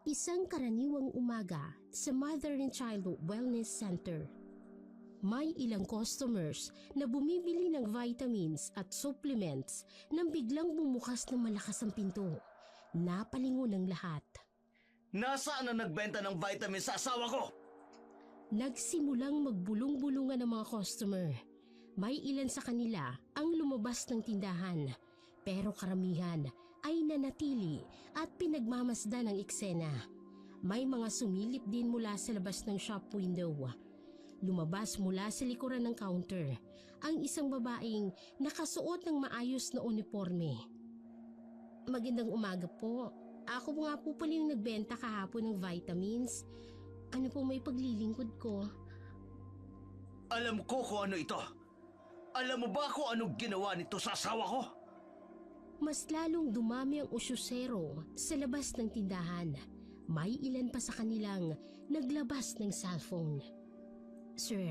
Isang karaniwang umaga sa Mother and Child Wellness Center. May ilang customers na bumibili ng vitamins at supplements nang biglang bumukas ng malakas ang pinto. Napalingon ng lahat. Nasaan ang nagbenta ng vitamins sa asawa ko? Nagsimulang magbulong-bulungan ng mga customer. May ilan sa kanila ang lumabas ng tindahan, pero karamihan ay nanatili at pinagmamasdan ng eksena. May mga sumilip din mula sa labas ng shop window. Lumabas mula sa likuran ng counter ang isang babaeng nakasuot ng maayos na uniforme. Magandang umaga po. Ako nga po pala yung nagbenta kahapon ng vitamins. Ano po may paglilingkod ko? Alam ko kung ano ito. Alam mo ba kung anong ginawa nito sa asawa ko? Mas lalong dumami ang usyusero sa labas ng tindahan. May ilan pa sa kanilang naglabas ng cellphone. Sir,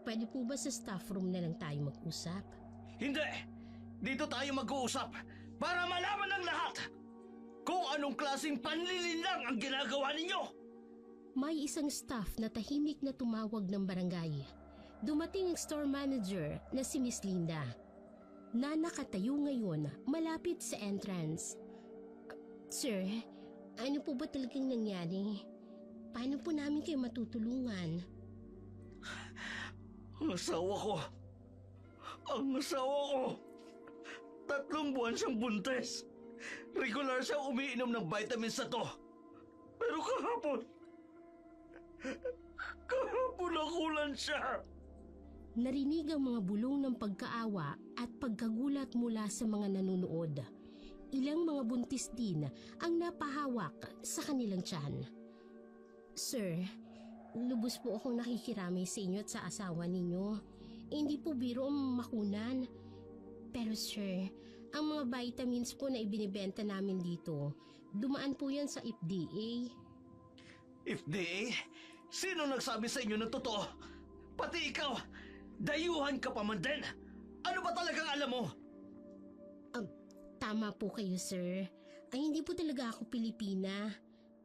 pwede po ba sa staff room na lang tayo mag-usap? Hindi! Dito tayo mag-uusap para malaman ng lahat kung anong klaseng panlilinlang ang ginagawa ninyo! May isang staff na tahimik na tumawag ng barangay. Dumating ang store manager na si Miss Linda, na nakatayo ngayon malapit sa entrance. Sir, ano po ba talagang nangyari? Paano po namin kayo matutulungan? Ang asawa ko! 3 buwan siyang buntis! Regular siyang umiinom ng vitamins na to! Pero kahapon nakulan siya! Narinig ang mga bulong ng pagkaawa at pagkagulat mula sa mga nanonood. Ilang mga buntis din ang napahawak sa kanilang tiyan. Sir, lubos po akong nakikiramay sa inyo at sa asawa ninyo. Hindi po biro ang makunan. Pero sir, ang mga vitamins po na ibinibenta namin dito, dumaan po yan sa FDA. FDA? Sino nagsabi sa inyo ng totoo? Pati ikaw, dayuhan ka pa man din! Ano ba talagang alam mo? Tama po kayo, sir. Ay, hindi po talaga ako Pilipina.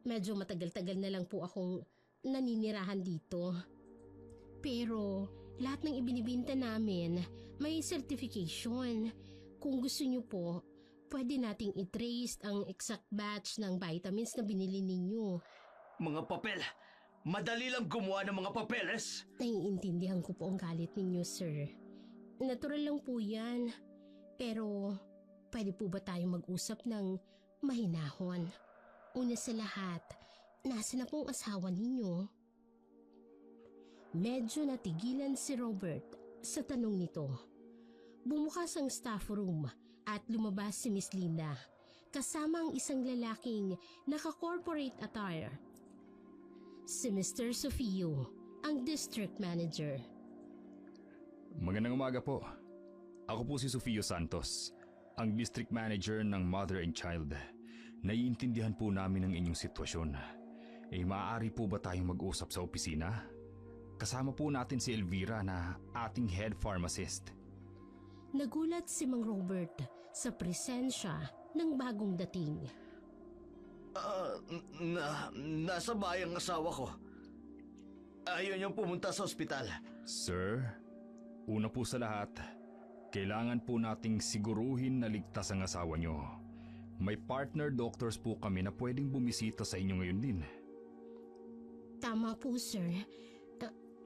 Medyo matagal-tagal na lang po akong naninirahan dito. Pero lahat ng ibinibinta namin may certification. Kung gusto niyo po, pwede nating i-trace ang exact batch ng vitamins na binili ninyo. Mga papel! Madali lang gumawa ng mga papeles! Naiintindihan ko po ang galit ninyo, sir. Natural lang po yan. Pero pwede po ba tayo mag-usap ng mahinahon? Una sa lahat, nasa na pong asawa ninyo? Medyo natigilan si Robert sa tanong nito. Bumukas ang staff room at lumabas si Miss Linda kasama ang isang lalaking naka-corporate attire. Si Mr. Sofio, ang district manager. Magandang umaga po. Ako po si Sofio Santos, ang district manager ng Mother and Child. Naiintindihan po namin ang inyong sitwasyon. Maaari po ba tayong mag-usap sa opisina? Kasama po natin si Elvira na ating head pharmacist. Nagulat si Mang Robert sa presensya ng bagong dating. Nasa bayang asawa ko. Ayaw niyang pumunta sa ospital. Sir, una po sa lahat, kailangan po nating siguruhin na ligtas ang asawa niyo. May partner doctors po kami na pwedeng bumisita sa inyo ngayon din. Tama po, sir.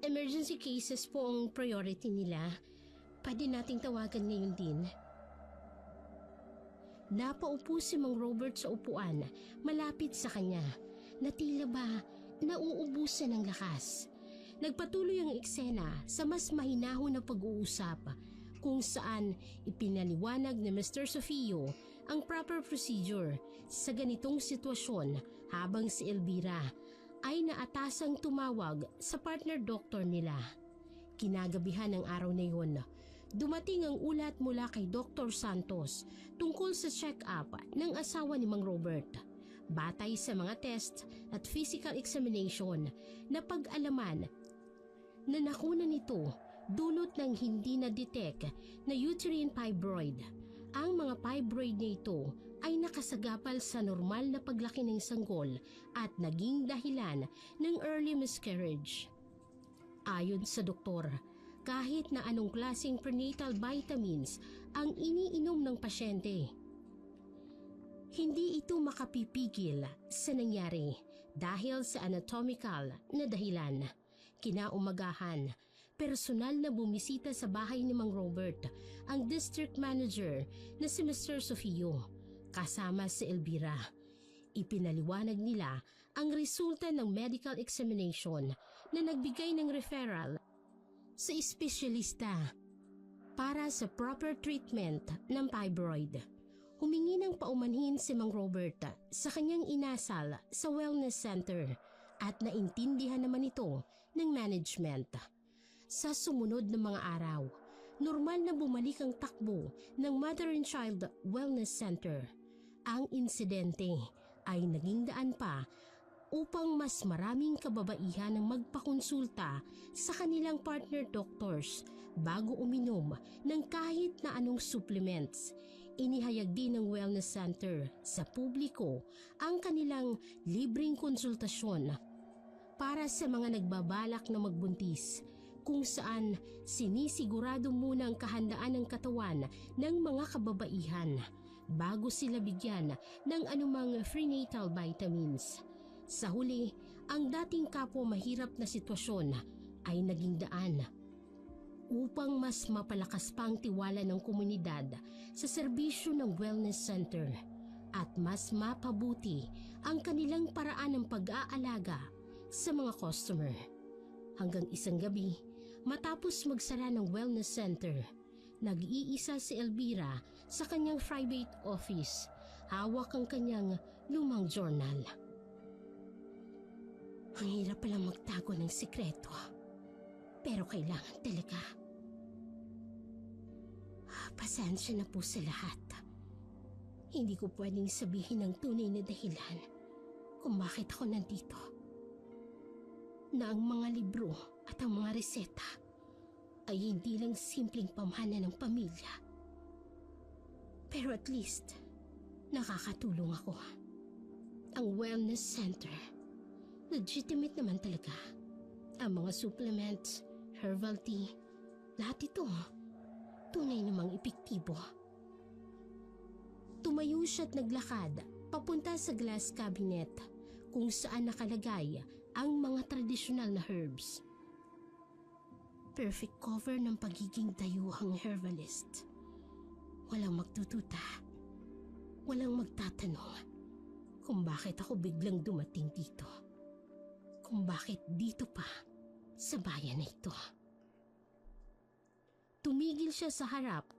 Emergency cases po ang priority nila. Pwede nating tawagan ngayon din. Napaupo si Mang Robert sa upuan malapit sa kanya na tila ba nauubusan ng lakas. Nagpatuloy ang eksena sa mas mahinahon na pag-uusap kung saan ipinaliwanag ni Mr. Sofio ang proper procedure sa ganitong sitwasyon habang si Elvira ay naatasang tumawag sa partner doctor nila. Kinagabihan ng araw na yun, dumating ang ulat mula kay Dr. Santos tungkol sa check-up ng asawa ni Mang Robert. Batay sa mga test at physical examination na pag-alaman na nakuna nito dulot ng hindi na-detect na uterine fibroid. Ang mga fibroid na ito ay nakasagapal sa normal na paglaki ng sanggol at naging dahilan ng early miscarriage. Ayon sa doktor, kahit na anong klaseng prenatal vitamins ang iniinom ng pasyente, hindi ito makapipigil sa nangyari dahil sa anatomical na dahilan. Kinaumagahan, personal na bumisita sa bahay ni Mang Robert ang district manager na si Mr. Sofio kasama si Elvira. Ipinaliwanag nila ang resulta ng medical examination na nagbigay ng referral sa espesyalista para sa proper treatment ng fibroid. Humingi ng paumanhin si Mang Robert sa kanyang inasal sa wellness center at naintindihan naman ito ng management. Sa sumunod na mga araw, normal na bumalik ang takbo ng Mother and Child Wellness Center. Ang insidente ay naging daan pa upang mas maraming kababaihan ang magpakonsulta sa kanilang partner doctors bago uminom ng kahit na anong supplements. Inihayag din ng wellness center sa publiko ang kanilang libreng konsultasyon para sa mga nagbabalak na magbuntis, kung saan sinisigurado muna ang kahandaan ng katawan ng mga kababaihan bago sila bigyan ng anumang prenatal vitamins. Sa huli, ang dating kapwa mahirap na sitwasyon ay naging daan upang mas mapalakas pa ang tiwala ng komunidad sa serbisyo ng wellness center at mas mapabuti ang kanilang paraan ng pag-aalaga sa mga customer. Hanggang isang gabi, matapos magsara ng wellness center, nag-iisa si Elvira sa kanyang private office, hawak ang kanyang lumang journal. Ang hirap palang magtago ng sikreto, pero kailangan talaga. Pasensya na po sa lahat. Hindi ko pwedeng sabihin ang tunay na dahilan kung bakit ako nandito. Na ang mga libro at ang mga reseta ay hindi lang simpleng pamana ng pamilya. Pero at least, nakakatulong ako. Ang wellness center, legitimate naman talaga. Ang mga supplements, herbal tea, lahat ito, tunay namang epektibo. Tumayo siya't naglakad papunta sa glass cabinet kung saan nakalagay ang mga tradisyonal na herbs. Perfect cover ng pagiging dayuhang herbalist. Walang magtututa, walang magtatanong kung bakit ako biglang dumating dito. Kung bakit dito pa sa bayan na ito. Tumigil siya sa harap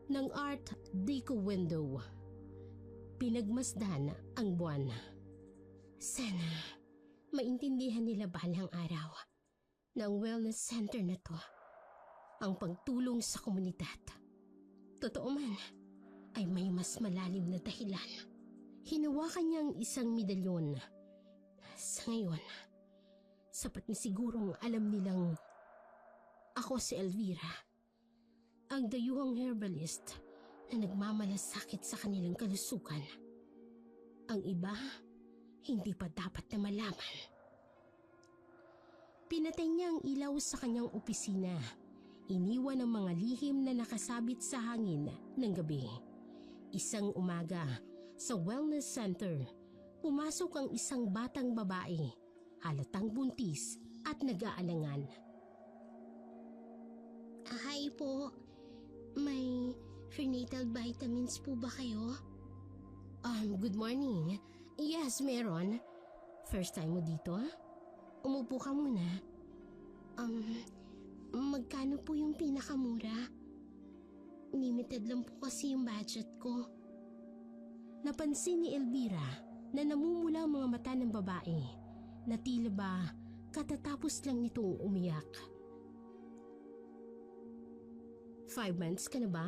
ng Art Deco window. Pinagmasdan ang buwan. Sana maintindihan nila balang araw na ang wellness center na to ang pagtulong sa komunidad. Totoo man ay may mas malalim na dahilan. Hinawakan niya ang isang medalyon. Sa ngayon, sapat na sigurong alam nilang ako si Elvira, ang dayuhang herbalist na nagmamalasakit sa kanilang kalusugan. Ang iba, hindi pa dapat na malaman. Pinatay niya ang ilaw sa kanyang opisina. Iniwan ang mga lihim na nakasabit sa hangin ng gabi. Isang umaga, sa wellness center, pumasok ang isang batang babae, halatang buntis at nag-aalangan. Hi po, may prenatal vitamins po ba kayo? Good morning. Yes, meron. First time mo dito? Umupo ka muna. Magkano po yung pinakamura? Limited lang po kasi yung budget ko. Napansin ni Elvira na namumula ang mga mata ng babae na tila ba katatapos lang nitong umiyak. 5 months ka na ba?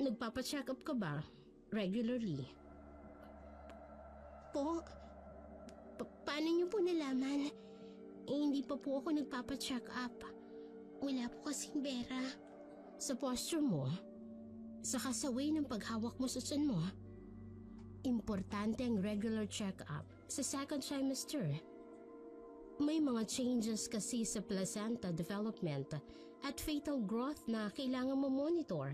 Nagpapacheck up ka ba? Regularly? Po? Paano niyo po nalaman? Hindi pa po ako nagpapacheck up. Wala po kasing pera. Sa posture mo, saka sa way ng paghawak mo sa tiyan mo, Importante ang regular check-up sa second trimester. May mga changes kasi sa placenta development at fetal growth na kailangan mo monitor.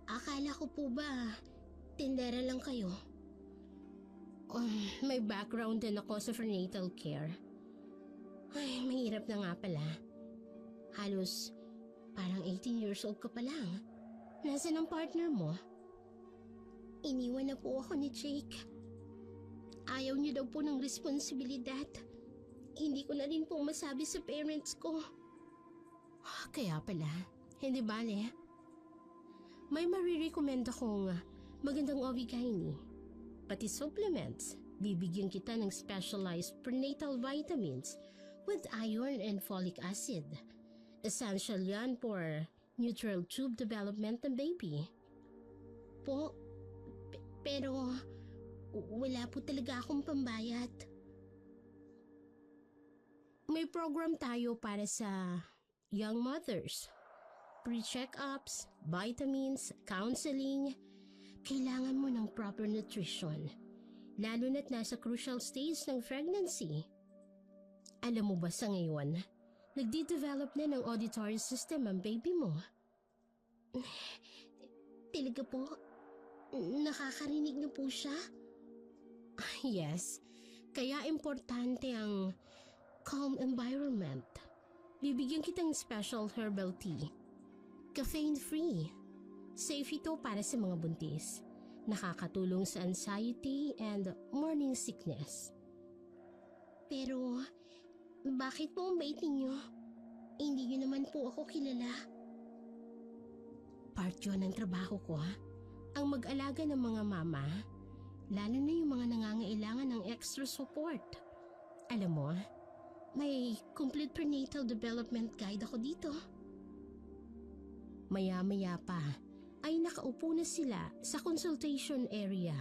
Akala ko po ba, tindera lang kayo? May background din ako sa prenatal care. Ay, mahirap na nga pala. Halos parang 18 years old ka pa lang. Nasaan ang partner mo? Iniwan na po ako ni Jake. Ayaw niyo daw po ng responsibilidad. Hindi ko na rin po masabi sa parents ko. Kaya pala, hindi bale. May marirecommend akong magandang OB-GYN. Pati supplements, bibigyan kita ng specialized prenatal vitamins with iron and folic acid. Essential yan for neutral tube development ng baby. Po, pero wala po talaga akong pambayad. May program tayo para sa young mothers. Pre-check-ups, vitamins, counseling. Kailangan mo ng proper nutrition. Lalo na't nasa crucial stage ng pregnancy. Alam mo ba sa ngayon, nagde-develop na ng auditory system ang baby mo. Talaga po? Nakakarinig na po siya? Yes, kaya importante ang calm environment. Bibigyan kitang special herbal tea. Caffeine-free. Safe ito para sa mga buntis. Nakakatulong sa anxiety and morning sickness. Pero, bakit po ang bait ninyo? Hindi niyo naman po ako kilala. Part yun ng trabaho ko, ang mag-alaga ng mga mama, lalo na yung mga nangangailangan ng extra support. Alam mo, may complete prenatal development guide ako dito. Maya-maya pa ay nakaupo na sila sa consultation area.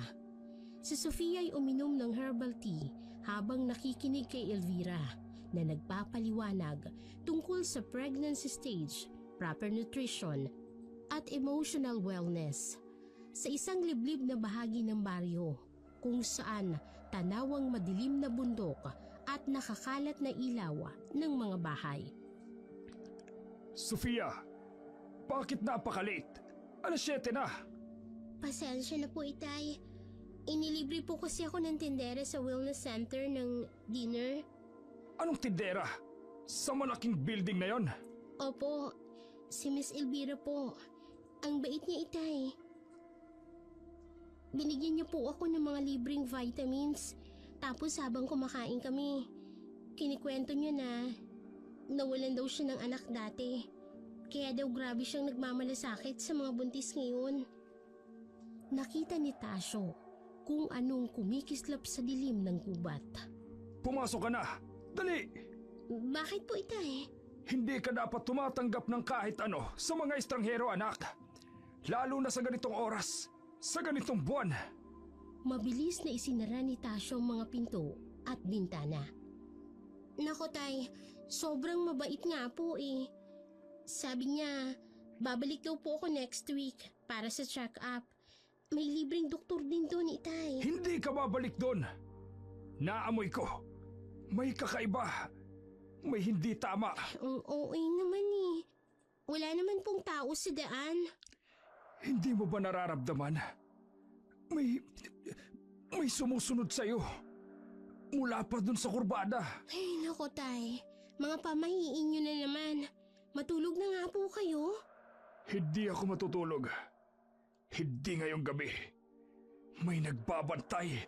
Si Sofia ay uminom ng herbal tea habang nakikinig kay Elvira na nagpapaliwanag tungkol sa pregnancy stage, proper nutrition at emotional wellness. Sa isang liblib na bahagi ng baryo kung saan tanawang madilim na bundok at nakakalat na ilaw ng mga bahay. Sofia, bakit napaka-late? 7:00 na. Pasensya na po, Itay. Inilibre po kasi ako ng tindera sa wellness center ng dinner. Anong tindera? Sa malaking building na yon? Opo, si Miss Elvira po. Ang bait niya, Itay. Binigyan niyo po ako ng mga libreng vitamins. Tapos habang kumakain kami, kinikwento niya na nawalan daw siya ng anak dati. Kaya daw grabe siyang nagmamalasakit sa mga buntis ngayon. Nakita ni Tasyo kung anong kumikislap sa dilim ng gubat. Pumasok ka na! Dali! Bakit po, Itay? Hindi ka dapat tumatanggap ng kahit ano sa mga estranghero, anak. Lalo na sa ganitong oras, sa ganitong buwan. Mabilis na isinara ni Tasyo ang mga pinto at bintana. Nako, Tay, sobrang mabait nga po eh. Sabi niya, babalik daw po ako next week para sa check-up. May libreng doktor din doon, Itay. Hindi ka babalik doon. Naamoy ko. May kakaiba. May hindi tama. Ang OA naman eh. Wala naman pong tao sa daan. Hindi mo ba nararamdaman? May sumusunod sa'yo. Mula pa dun sa kurbada. Ay, nako, Tay. Mga pamahiin niyo na naman. Matulog na nga po kayo. Hindi ako matutulog. Hindi ngayong gabi. May nagbabantay.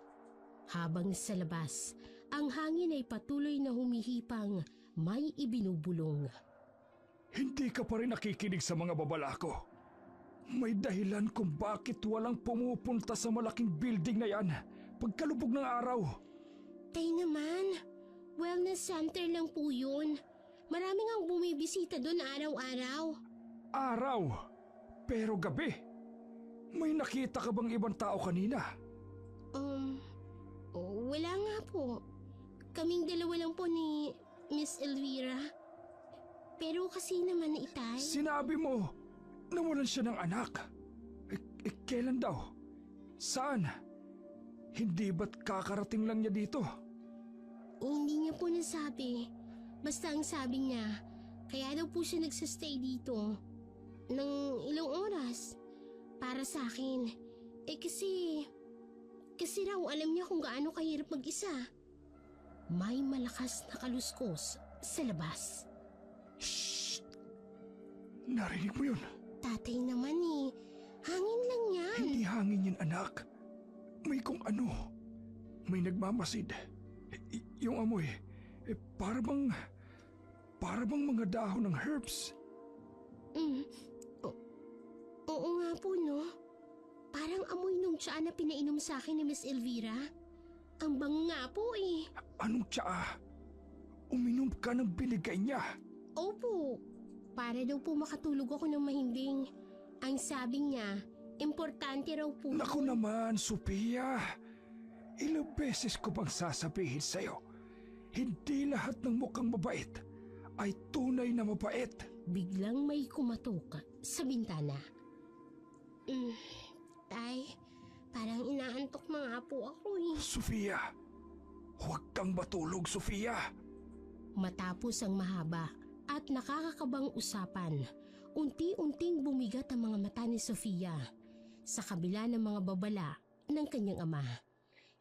Habang sa labas, ang hangin ay patuloy na humihipang may ibinubulong. Hindi ka pa rin nakikinig sa mga babala ko. May dahilan kung bakit walang pumupunta sa malaking building na yan pagkalubog ng araw. Tay naman, wellness center lang po yun. Maraming ang bumibisita doon araw-araw. Araw? Pero gabi? May nakita ka bang ibang tao kanina? Wala nga po. Kaming dalawa lang po ni Miss Elvira. Pero kasi naman, Itay. Sinabi mo, nawalan siya ng anak. Kailan daw? Saan? Hindi ba't kakarating lang niya dito? Hindi niya po nasabi. Basta ang sabi niya, kaya daw po siya nagsastay dito ng ilang oras para sa akin. Kasi raw alam niya kung gaano kahirap mag-isa. May malakas na kaluskos sa labas. Shh! Narinig mo yun? Tatay naman hangin lang yan. Hindi hangin yan, anak. May kung ano. May nagmamasid. Yung amoy, para bang mga dahon ng herbs. Oo nga po, no? Parang amoy nung tsaa na pinainom sa akin ni Miss Elvira. Ang bango nga po Anong tsaa? Uminom ka ng binigay niya. Opo, para daw po makatulog ako ng mahimbing. Ang sabi niya, importante raw po. Naku naman, Sophia. Ilang beses ko bang sasabihin sa'yo, hindi lahat ng mukhang mabait ay tunay na mabait. Biglang may kumatok sa bintana. Tay, parang inaantok mga po ako Sophia, huwag kang matulog, Sophia. Matapos ang mahaba at nakakakabang usapan, unti-unting bumigat ang mga mata ni Sofia sa kabila ng mga babala ng kanyang ama.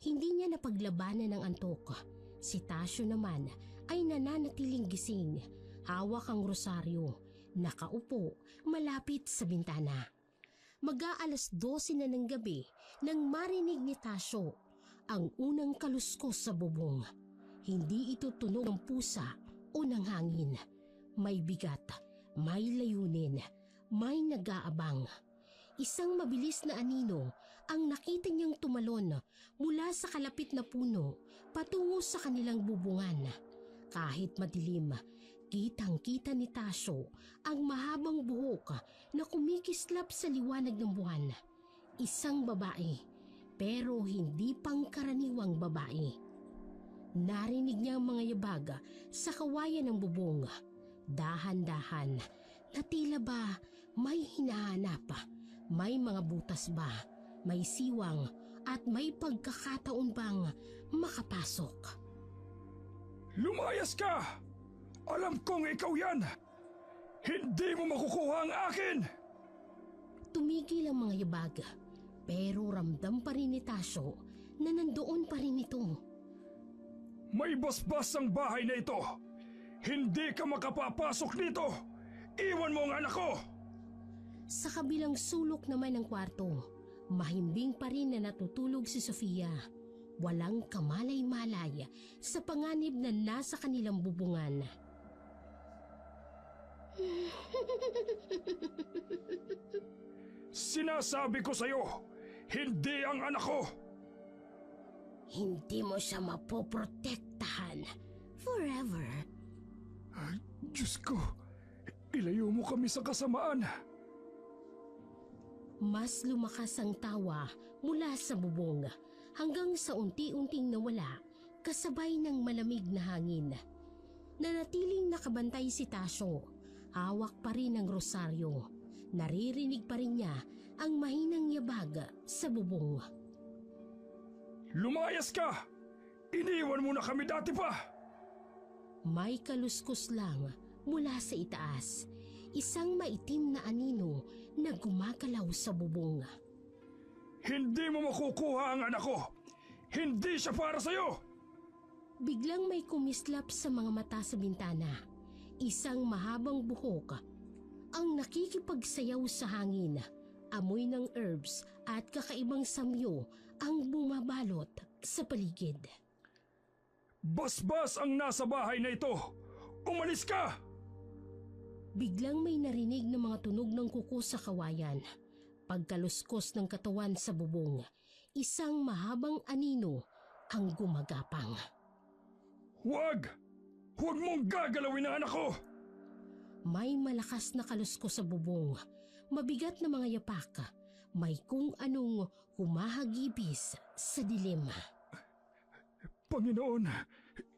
Hindi niya napaglabanan ng antok. Si Tasyo naman ay nananatiling gising, hawak ang rosaryo, nakaupo malapit sa bintana. Mag-aalas 12 na ng gabi nang marinig ni Tasyo ang unang kaluskos sa bubong. Hindi ito tunog ng pusa o ng hangin. May bigat, may layunin, may nag-aabang. Isang mabilis na anino ang nakita niyang tumalon mula sa kalapit na puno patungo sa kanilang bubungan. Kahit madilim, kitang-kita ni Tasyo ang mahabang buhok na kumikislap sa liwanag ng buwan. Isang babae, pero hindi pangkaraniwang babae. Narinig niya ang mga yabag sa kawayan ng bubong. Dahan-dahan, na tila ba may hinahanap. May mga butas ba, may siwang at may pagkakataon bang makapasok. Lumayas ka! Alam kong ikaw yan! Hindi mo makukuha ang akin! Tumigil ang mga yabag, pero ramdam pa rin ni Tasyo na nandoon pa rin ito. May basbas ang bahay na ito! Hindi ka makapapasok dito! Iwan mo ang anak ko! Sa kabilang sulok naman ng kwarto, mahimbing pa rin na natutulog si Sofia. Walang kamalay-malay sa panganib na nasa kanilang bubungan. Sinasabi ko sa'yo, hindi ang anak ko! Hindi mo siya mapoprotektahan forever. Ay, Diyos ko, ilayo mo kami sa kasamaan. Mas lumakas ang tawa mula sa bubong hanggang sa unti-unting nawala kasabay ng malamig na hangin. Nanatiling nakabantay si Tasyo, hawak pa rin ang rosaryo. Naririnig pa rin niya ang mahinang yabag sa bubong. Lumayas ka! Iniwan mo na kami dati pa! May kaluskos lang mula sa itaas, isang maitim na anino na gumagalaw sa bubong. Hindi mo makukuha ang anak ko! Hindi siya para sa'yo! Biglang may kumislap sa mga mata sa bintana. Isang mahabang buhok ang nakikipagsayaw sa hangin. Amoy ng herbs at kakaibang samyo ang bumabalot sa paligid. Basbas ang nasa bahay na ito! Umalis ka! Biglang may narinig na mga tunog ng kuko sa kawayan. Pagkaluskos ng katawan sa bubong, isang mahabang anino ang gumagapang. Huwag! Huwag mong gagalawin ang anak ko! May malakas na kaluskos sa bubong, mabigat na mga yapak, may kung anong humahagibis sa dilim. Panginoon,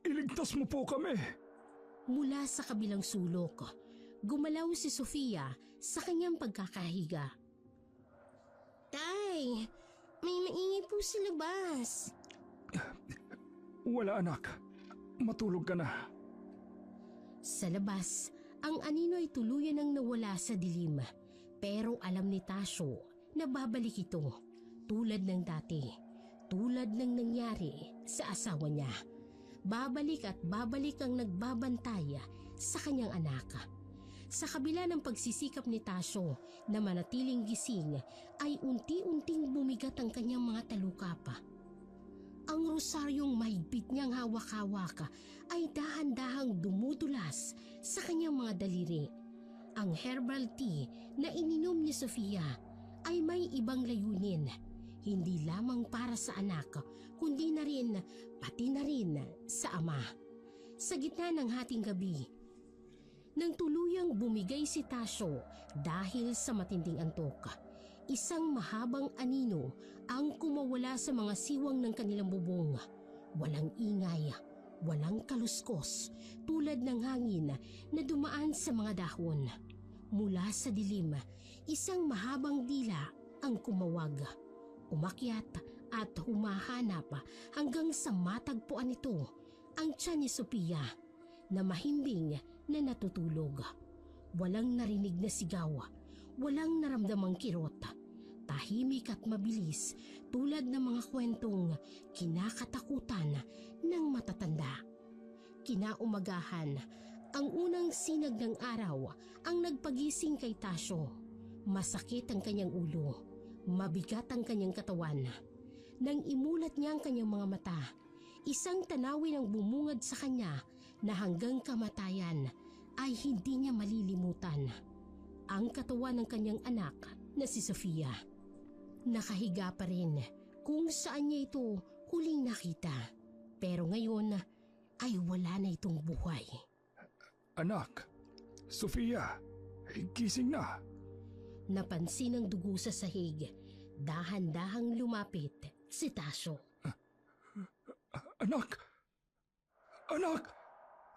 iligtas mo po kami! Mula sa kabilang sulok, gumalaw si Sofia sa kanyang pagkakahiga. Tay, May maingay po sa labas. Wala anak. Matulog ka na. Sa labas, ang anino ay tuluyan ng nawala sa dilim. Pero alam ni Tasyo na babalik ito tulad ng dati. Tulad ng nangyari sa asawa niya. Babalik at babalik ang nagbabantay sa kanyang anak. Sa kabila ng pagsisikap ni Tasyo na manatiling gising ay unti-unting bumigat ang kanyang mga talukap. Ang rosaryong mahigpit niyang hawak-hawak ay dahan-dahang dumudulas sa kanyang mga daliri. Ang herbal tea na ininom ni Sofia ay may ibang layunin, hindi lamang para sa anak, kundi na rin, pati na rin sa ama. Sa gitna ng hating gabi, nang tuluyang bumigay si Tasyo dahil sa matinding antok, isang mahabang anino ang kumawala sa mga siwang ng kanilang bubong. Walang ingay, walang kaluskos, tulad ng hangin na dumaan sa mga dahon. Mula sa dilim, isang mahabang dila ang kumawag. Umakyat at humahanap hanggang sa matagpuan nito ang tiyan ni Sophia na mahimbing na natutulog. Walang narinig na sigaw, walang naramdamang kirot. Tahimik at mabilis tulad ng mga kwentong kinakatakutan ng matatanda. Kinaumagahan, ang unang sinag ng araw ang nagpagising kay Tasyo. Masakit ang kanyang ulo, mabigat ang kanyang katawan. Nang imulat niya ang kanyang mga mata, isang tanawin ang bumungad sa kanya na hanggang kamatayan ay hindi niya malilimutan. Ang katawan ng kanyang anak na si Sofia. Nakahiga pa rin kung saan niya ito huling nakita. Pero ngayon ay wala na itong buhay. Anak, Sofia, gising na. Napansin ang dugo sa sahig. Dahan-dahang lumapit si Tasyo. Anak! Anak!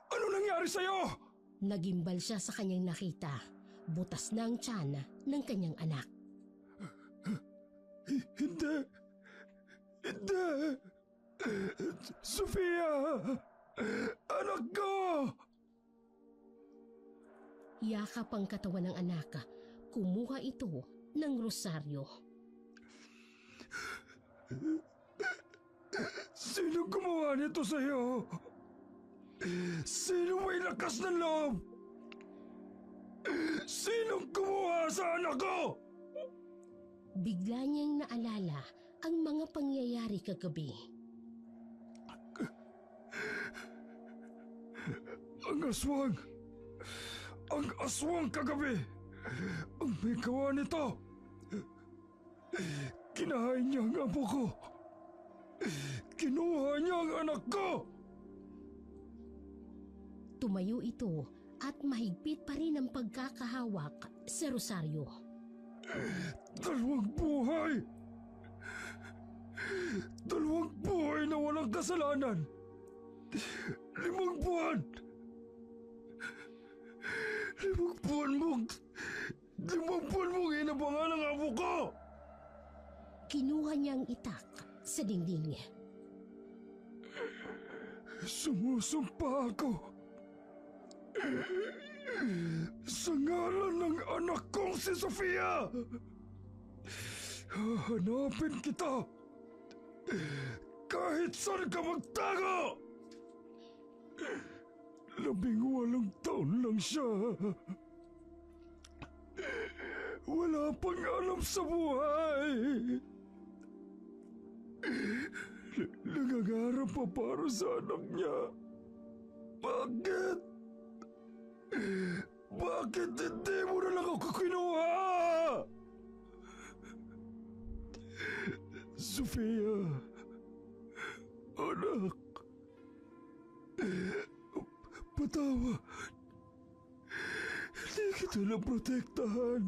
Ano nangyari sa'yo? Nagimbal siya sa kanyang nakita. Butas na ang tiyan ng kanyang anak. Hindi! Hindi! Sofia! Anak ko! Yakap ang katawan ng anak. Kumuha ito ng rosaryo. Sino gumawa nito sa'yo? Sino may lakas ng loob? Sinong kumuha sa anak ko? Bigla niyang naalala ang mga pangyayari kagabi. Ang aswang! Ang aswang kagabi! Ang may gawa nito! Kinahain niya ang amo ko! Kinuha niya ang anak ko! Tumayo ito at mahigpit pa rin ang pagkakahawak sa rosaryo. Dalawang buhay! Dalawang buhay na walang kasalanan! 5 buwan! 5 buwan mong inabangan ang amo ko! Kinuha niyang itak sa dingding. Sumusumpa ako sa ngalan ng anak kong si Sofia! Hahanapin kita kahit saan ka magtago! 18 taon lang siya. Wala pang alam sa buhay. Nangangarap pa para sa anak niya. Bakit? Bakit hindi mo na lang ako kinuha? Sofia, anak, patawad. Hindi kita naprotektahan.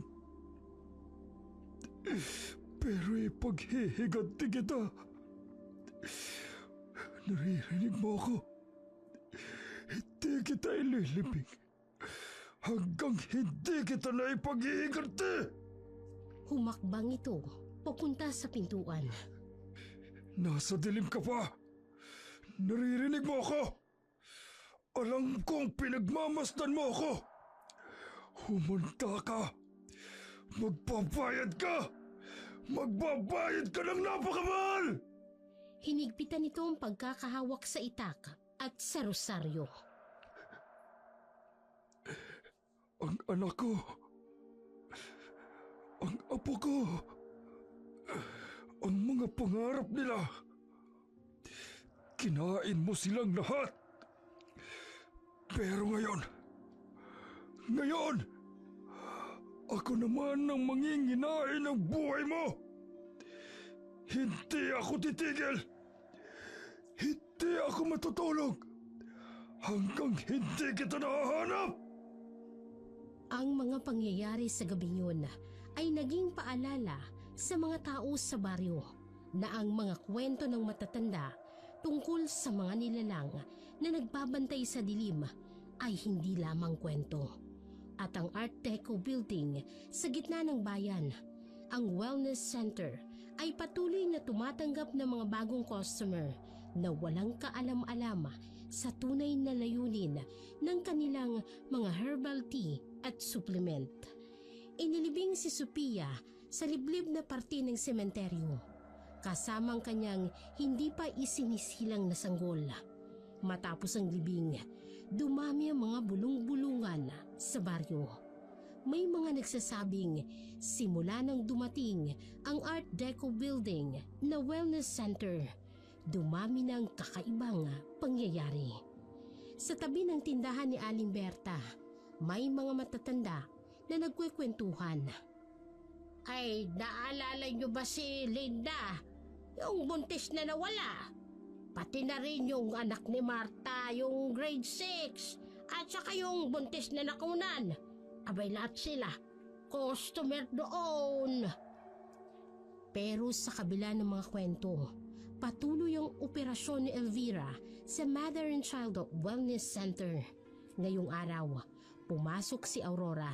Pero ipaghihiganti kita. Naririnig mo ako? Hindi kita ililibing hanggang hindi kita na ipaghihiganti. Humakbang ito papunta sa pintuan. Nasa dilim ka pa. Naririnig mo ako. Alam kong pinagmamasdan mo ako. Humunta ka. Magbabayad ka. Magbabayad ka ng napakamahal. Hinigpitan nito ang pagkakahawak sa itak at sa rosaryo. Ang anak ko. Ang apo ko. Ang mga pangarap nila. Kinain mo silang lahat. Pero ngayon, ako naman ang manginginain ng buhay mo. Hindi ako titigil. Hindi ako matutulog hanggang hindi kita nahahanap. Ang mga pangyayari sa gabing yun ay naging paalala sa mga tao sa baryo na ang mga kwento ng matatanda tungkol sa mga nilalang na nagbabantay sa dilim ay hindi lamang kwento. At ang Art Deco building sa gitna ng bayan, ang Wellness Center, ay patuloy na tumatanggap ng mga bagong customer na walang kaalam-alam sa tunay na layunin ng kanilang mga herbal tea at supplement. Inilibing si Sophia sa liblib na parte ng sementeryo, kasamang kanyang hindi pa isinisilang na sanggol. Matapos ang libing, dumami ang mga bulong-bulungan sa baryo. May mga nagsasabing simula nang dumating ang Art Deco building na Wellness Center, dumami ng kakaibang pangyayari. Sa tabi ng tindahan ni Aling Berta, may mga matatanda na nagkwekwentuhan. Ay, naalala niyo ba si Linda? Yung buntis na nawala. Pati na rin yung anak ni Marta, yung grade 6. At saka yung buntis na nakunan. Abay, lahat sila customer doon. Pero sa kabila ng mga kwento, patuloy ang operasyon ni Elvira sa Mother and Child Wellness Center. Ngayong araw, pumasok si Aurora,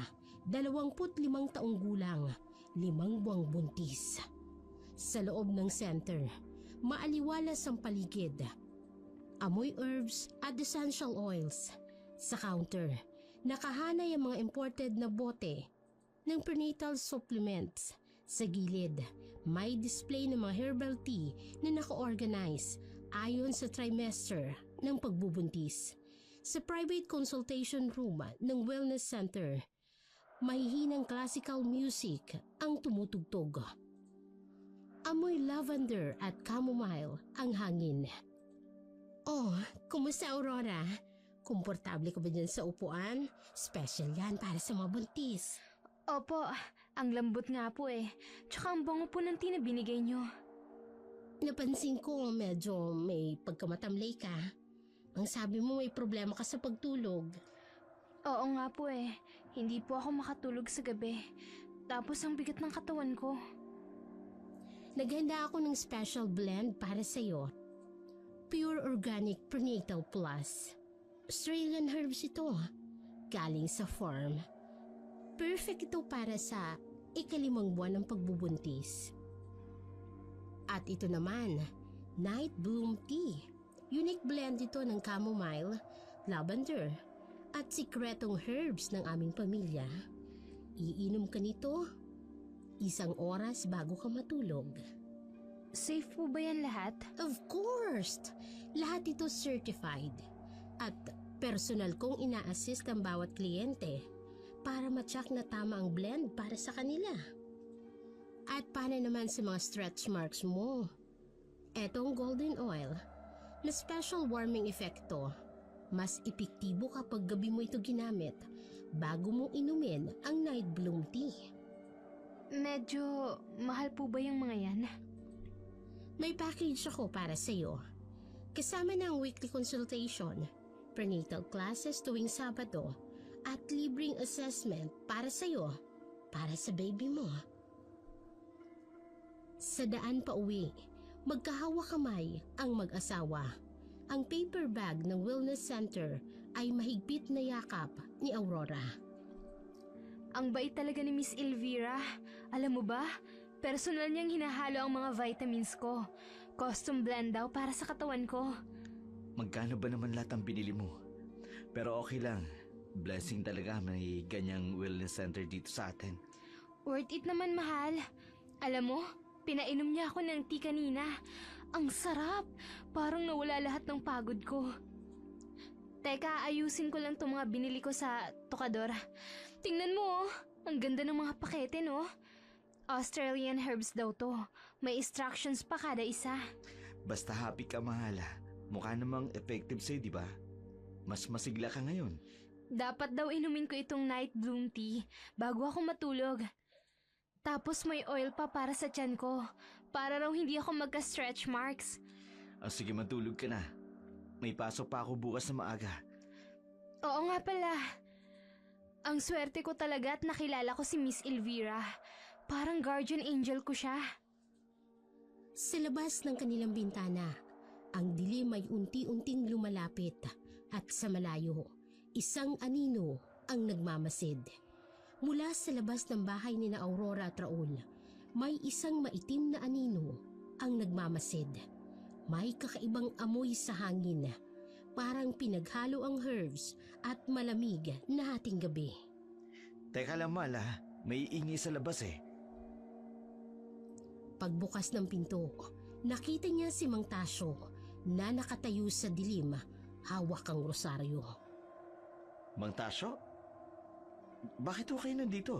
25 taong gulang, 5 buwang buntis. Sa loob ng center, maaliwalas ang paligid. Amoy herbs at essential oils. Sa counter, nakahanay ang mga imported na bote ng prenatal supplements. Sa gilid, may display ng mga herbal tea na naka-organize ayon sa trimester ng pagbubuntis. Sa private consultation room ng Wellness Center, mahihinang classical music ang tumutugtog. Amoy lavender at chamomile ang hangin. Oh, kumusta Aurora? Komportable ka ba dyan sa upuan? Special yan para sa mga buntis. Opo, ang lambot nga po eh. Tsaka ang bango po ng tea na binigay nyo. Napansin ko medyo may pagkamatamlay ka. Ang sabi mo may problema ka sa pagtulog. Oo nga po eh. Hindi po ako makatulog sa gabi. Tapos ang bigat ng katawan ko. Naghanda ako ng special blend para sa'yo. Pure Organic Prenatal Plus. Australian herbs ito. Galing sa farm. Perfect ito para sa 5 buwan ng pagbubuntis. At ito naman, Night Bloom Tea. Unique blend ito ng chamomile, lavender, at sikretong herbs ng aming pamilya. Iinom ka nito 1 oras bago ka matulog. Safe po ba yan lahat? Of course! Lahat ito certified. At personal kong ina-assist ang bawat kliyente para matyak na tama ang blend para sa kanila. At paano naman sa mga stretch marks mo? Etong golden oil na special warming epekto. Mas epektibo kapag gabi mo ito ginamit bago mo inumin ang Night Bloom Tea. Medyo mahal po ba yung mga yan? May package ako para sa'yo. Kasama na ang weekly consultation, prenatal classes tuwing Sabado, at libreng assessment para sa'yo, para sa baby mo. Sa daan pa uwi, magkahawak kamay ang mag-asawa. Ang paper bag ng Wellness Center ay mahigpit na yakap ni Aurora. Ang bait talaga ni Miss Elvira. Alam mo ba, Personal niyang hinahalo ang mga vitamins ko. Custom blend daw para sa katawan ko. Magkano ba naman lahat ang binili mo? Pero okay lang. Blessing talaga may ganyang wellness center dito sa atin. Worth it naman, mahal. Alam mo, pinainom niya ako ng tea kanina. Ang sarap! Parang nawala lahat ng pagod ko. Teka, ayusin ko lang itong mga binili ko sa tokador. Tingnan mo, ang ganda ng mga pakete, no? Australian herbs daw to. May instructions pa kada isa. Basta happy ka, mahal. Mukha namang effective sa'yo, di ba? Mas masigla ka ngayon. Dapat daw inumin ko itong night bloom tea bago ako matulog. Tapos may oil pa para sa tiyan ko. Para raw hindi ako magka-stretch marks. Sige, matulog ka na. May pasok pa ako bukas na maaga. Oo nga pala. Ang swerte ko talaga at nakilala ko si Miss Elvira. Parang guardian angel ko siya. Sa labas ng kanilang bintana, ang dilim ay unti-unting lumalapit at sa malayo, isang anino ang nagmamasid. Mula sa labas ng bahay ni na Aurora at Raul, may isang maitim na anino ang nagmamasid. May kakaibang amoy sa hangin, parang pinaghalo ang herbs at malamig na hating gabi. Teka lang, mahal, may ingay sa labas eh. Pagbukas ng pinto, nakita niya si Mang Tasyo na nakatayo sa dilim, hawak ang rosaryo. Mang Tasyo? Bakit ho kayo nandito?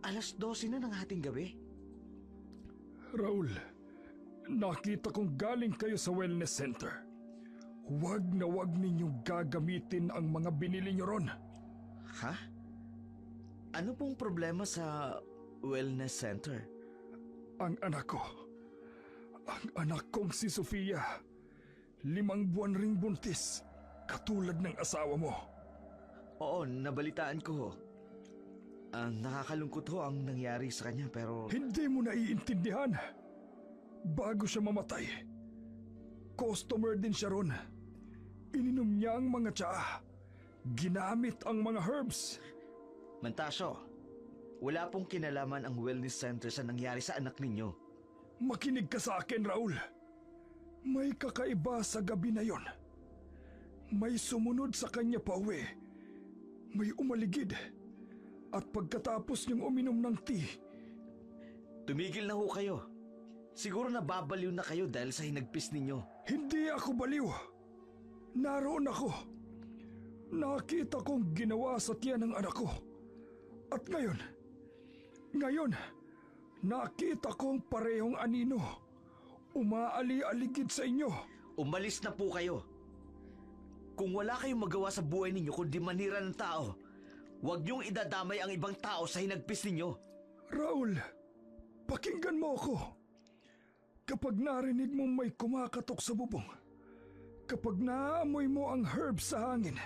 12:00 na ng hating gabi. Raul, nakita kong galing kayo sa wellness center. Huwag na huwag ninyong gagamitin ang mga binili nyo ron. Ha? Ano pong problema sa wellness center? Ang anak kong si Sofia, 5 buwan ring buntis, katulad ng asawa mo. Oo, nabalitaan ko. Nakakalungkot ho ang nangyari sa kanya pero... Hindi mo naiintindihan. Bago siya mamatay, customer din siya ron. Ininom niya ang mga tsaa. Ginamit ang mga herbs. Mantasyo, wala pong kinalaman ang wellness center sa nangyari sa anak ninyo. Makinig ka sa akin, Raul. May kakaiba sa gabi na yon. May sumunod sa kanya pa uwi. May umaligid. At pagkatapos niyang uminom ng tea, Tumigil na ho kayo. Siguro nababaliw na kayo dahil sa hinagpis ninyo. hindi ako baliw. Naroon ako. Nakita kong ginawa sa tiyan ng anak ko. At ngayon, nakita kong parehong anino. Umaali-aligid sa inyo. Umalis na po kayo. Kung wala kayong magawa sa buhay ninyo kundi manira ng tao, huwag niyong idadamay ang ibang tao sa hinagpis ninyo. Raul, pakinggan mo ako. Kapag narinig mong may kumakatok sa bubong, kapag naamoy mo ang herbs sa hangin,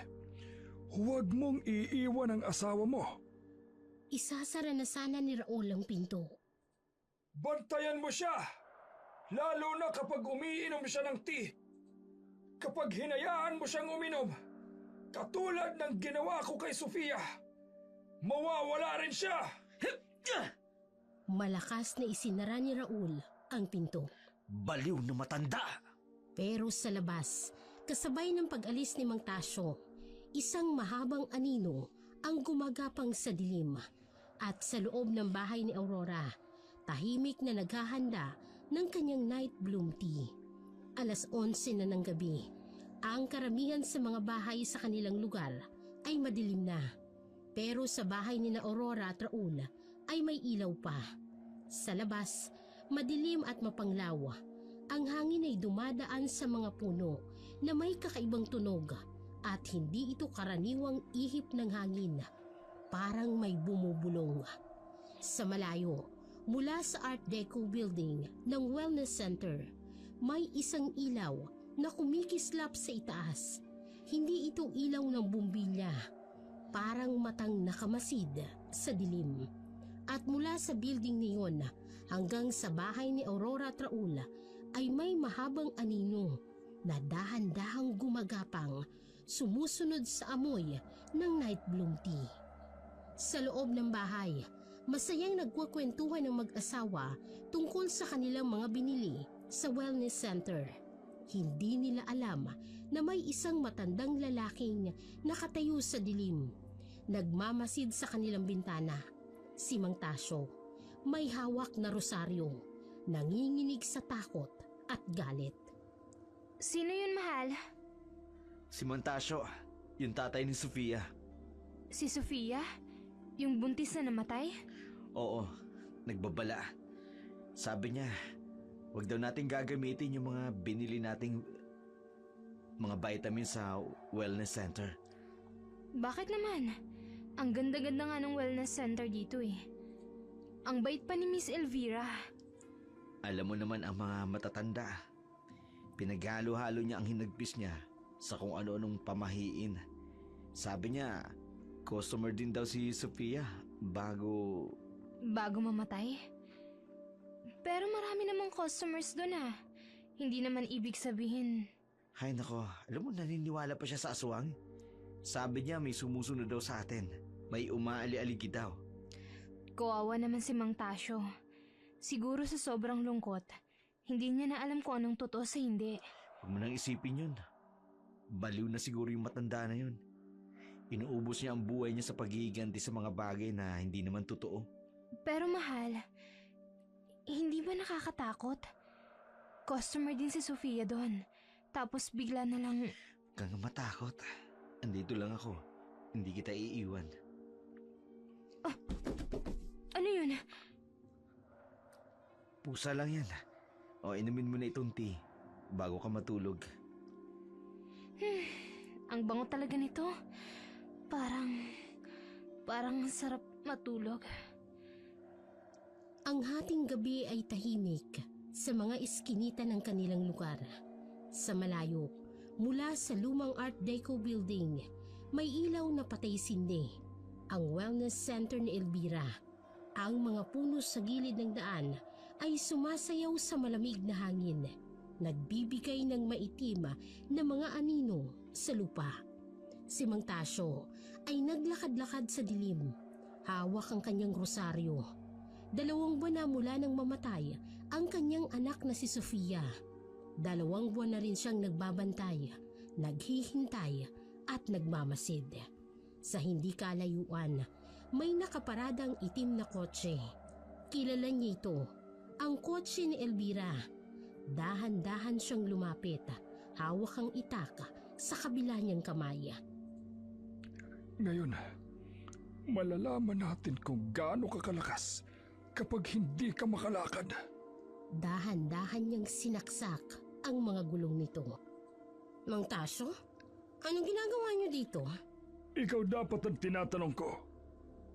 huwag mong iiwan ang asawa mo. Isasara na sana ni Raul ang pinto. Bantayan mo siya! Lalo na kapag umiinom siya ng tea. Kapag hinayaan mo siyang uminom, katulad ng ginawa ko kay Sofia, mawawala rin siya! Malakas na isinara ni Raul ang pinto. Baliw na matanda! Pero sa labas, kasabay ng pag-alis ni Mang Tasyo, isang mahabang anino ang gumagapang sa dilim. At sa loob ng bahay ni Aurora, tahimik na naghahanda ng kanyang night bloom tea. 11:00 na ng gabi. Ang karamihan sa mga bahay sa kanilang lugar ay madilim na. Pero sa bahay ni na Aurora at Raul ay may ilaw pa. Sa labas, madilim at mapanglaw. Ang hangin ay dumadaan sa mga puno na may kakaibang tunog at hindi ito karaniwang ihip ng hangin. Parang may bumubulong. Sa malayo, mula sa Art Deco building ng Wellness Center, may isang ilaw na kumikislap sa itaas. Hindi ito ilaw ng bumbilya. Parang matang nakamasid sa dilim. At mula sa building niyon hanggang sa bahay ni Aurora at Raul ay may mahabang anino na dahan-dahang gumagapang, sumusunod sa amoy ng night bloom tea. Sa loob ng bahay, Masayang nagkukwentuhan ng mag-asawa tungkol sa kanilang mga binili sa wellness center. Hindi nila alam na may isang matandang lalaking nakatayo sa dilim. Nagmamasid sa kanilang bintana. Si Mang Tasyo, may hawak na rosaryo, nanginginig sa takot at galit. Sino yun, mahal? Si Mantasyo, yung tatay ni Sofia. Si Sofia? Yung buntis na namatay? Oo, nagbabala. Sabi niya, wag daw natin gagamitin yung mga binili nating mga vitamins sa wellness center. Bakit naman? Ang ganda-ganda nga ng wellness center dito eh. Ang bait pa ni Miss Elvira. Alam mo naman ang mga matatanda. Pinaghalo-halo niya ang hinagpis niya sa kung ano-anong pamahiin. Sabi niya, customer din daw si Sofia bago... Bago mamatay? Pero marami namang customers doon ah. Hindi naman ibig sabihin. Hay nako, alam mo naniniwala pa siya sa aswang? Sabi niya may sumusunod daw sa atin. May umaali-aligi daw. Kawawa naman si Mang Tasyo. Siguro sa sobrang lungkot, hindi niya na alam kung anong totoo sa hindi. Huwag mo nang isipin yun. Baliw na siguro yung matanda na yun. Inuubos niya ang buhay niya sa paghihiganti sa mga bagay na hindi naman totoo. Pero mahal, hindi ba nakakatakot? Customer din si Sofia doon. Tapos bigla na lang... Kang matakot. Andito lang ako. Hindi kita iiwan. Ano yun? Pusa lang yan. O, inumin mo na itong tea bago ka matulog. Ang bango talaga nito. Parang sarap matulog. Ang hating gabi ay tahimik sa mga iskinita ng kanilang lugar. Sa malayo, mula sa lumang Art Deco building, may ilaw na patay-sindi. Ang wellness center ni Elvira. Ang mga puno sa gilid ng daan ay sumasayaw sa malamig na hangin. Nagbibigay ng maitim na mga anino sa lupa. Si Mang Tasyo ay naglakad-lakad sa dilim. Hawak ang kanyang rosaryo. 2 buwan na mula nang mamatay ang kanyang anak na si Sofia. 2 buwan na rin siyang nagbabantay, naghihintay at nagmamasid. Sa hindi kalayuan, may nakaparadang itim na kotse. Kilala niya ito, ang kotse ni Elvira. Dahan-dahan siyang lumapit, hawak ang itak sa kabila niyang kamay. Ngayon, malalaman natin kung gaano ka kalakas kapag hindi ka makalakad. Dahan-dahan niyang sinaksak ang mga gulong nito. Mang Tasyo, anong ginagawa niyo dito? Ikaw dapat ang tinatanong ko.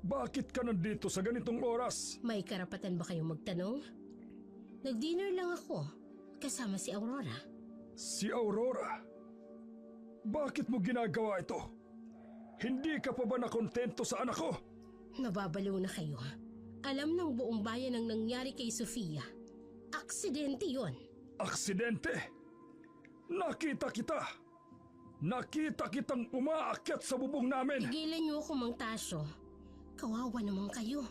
Bakit ka nandito sa ganitong oras? May karapatan ba kayong magtanong? Nag-dinner lang ako, kasama si Aurora. Si Aurora? Bakit mo ginagawa ito? Hindi ka pa ba nakontento sa anak ko? Nababaliw na kayo. Alam ng buong bayan ang nangyari kay Sofia. Aksidente yon. Aksidente? Nakita kita! Nakita kitang umaakyat sa bubong namin! Tigilan niyo ako, Mang Tasyo. Kawawa naman kayo.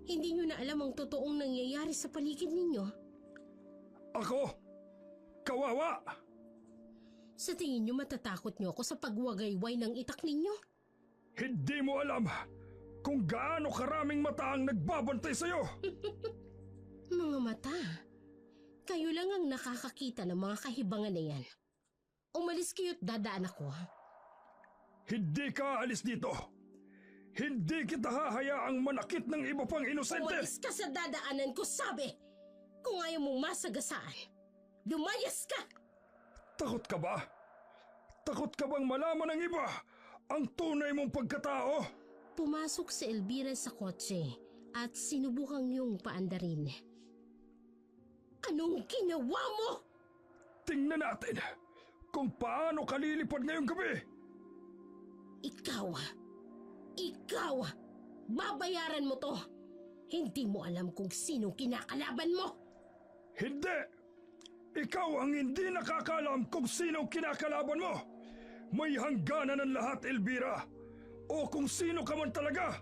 Hindi niyo na alam ang totoong nangyayari sa paligid ninyo. Ako? Kawawa? Sa tingin niyo matatakot niyo ako sa pagwagayway ng itak ninyo? Hindi mo alam kung gaano karaming mata ang nagbabantay sa'yo! Mga mata. Kayo lang ang nakakakita ng mga kahibangan na yan. Umalis kayo't dadaan ako. Hindi ka aalis dito! Hindi kita hahayaang manakit ng iba pang inosente! Umalis ka sa dadaanan ko, sabi! Kung ayaw mong masagasaan, lumayas ka! Takot ka ba? Takot ka bang malaman ng iba ang tunay mong pagkatao? Pumasok si Elvira sa kotse at sinubukang yung paandarin. Anong ginawa mo? Tingnan natin kung paano ka lilipad ngayong gabi! Ikaw, babayaran mo to. Hindi mo alam kung sino kinakalaban mo. Hindi! Ikaw ang hindi nakakaalam kung sino kinakalaban mo! May hangganan ng lahat, Elvira! O kung sino ka man talaga!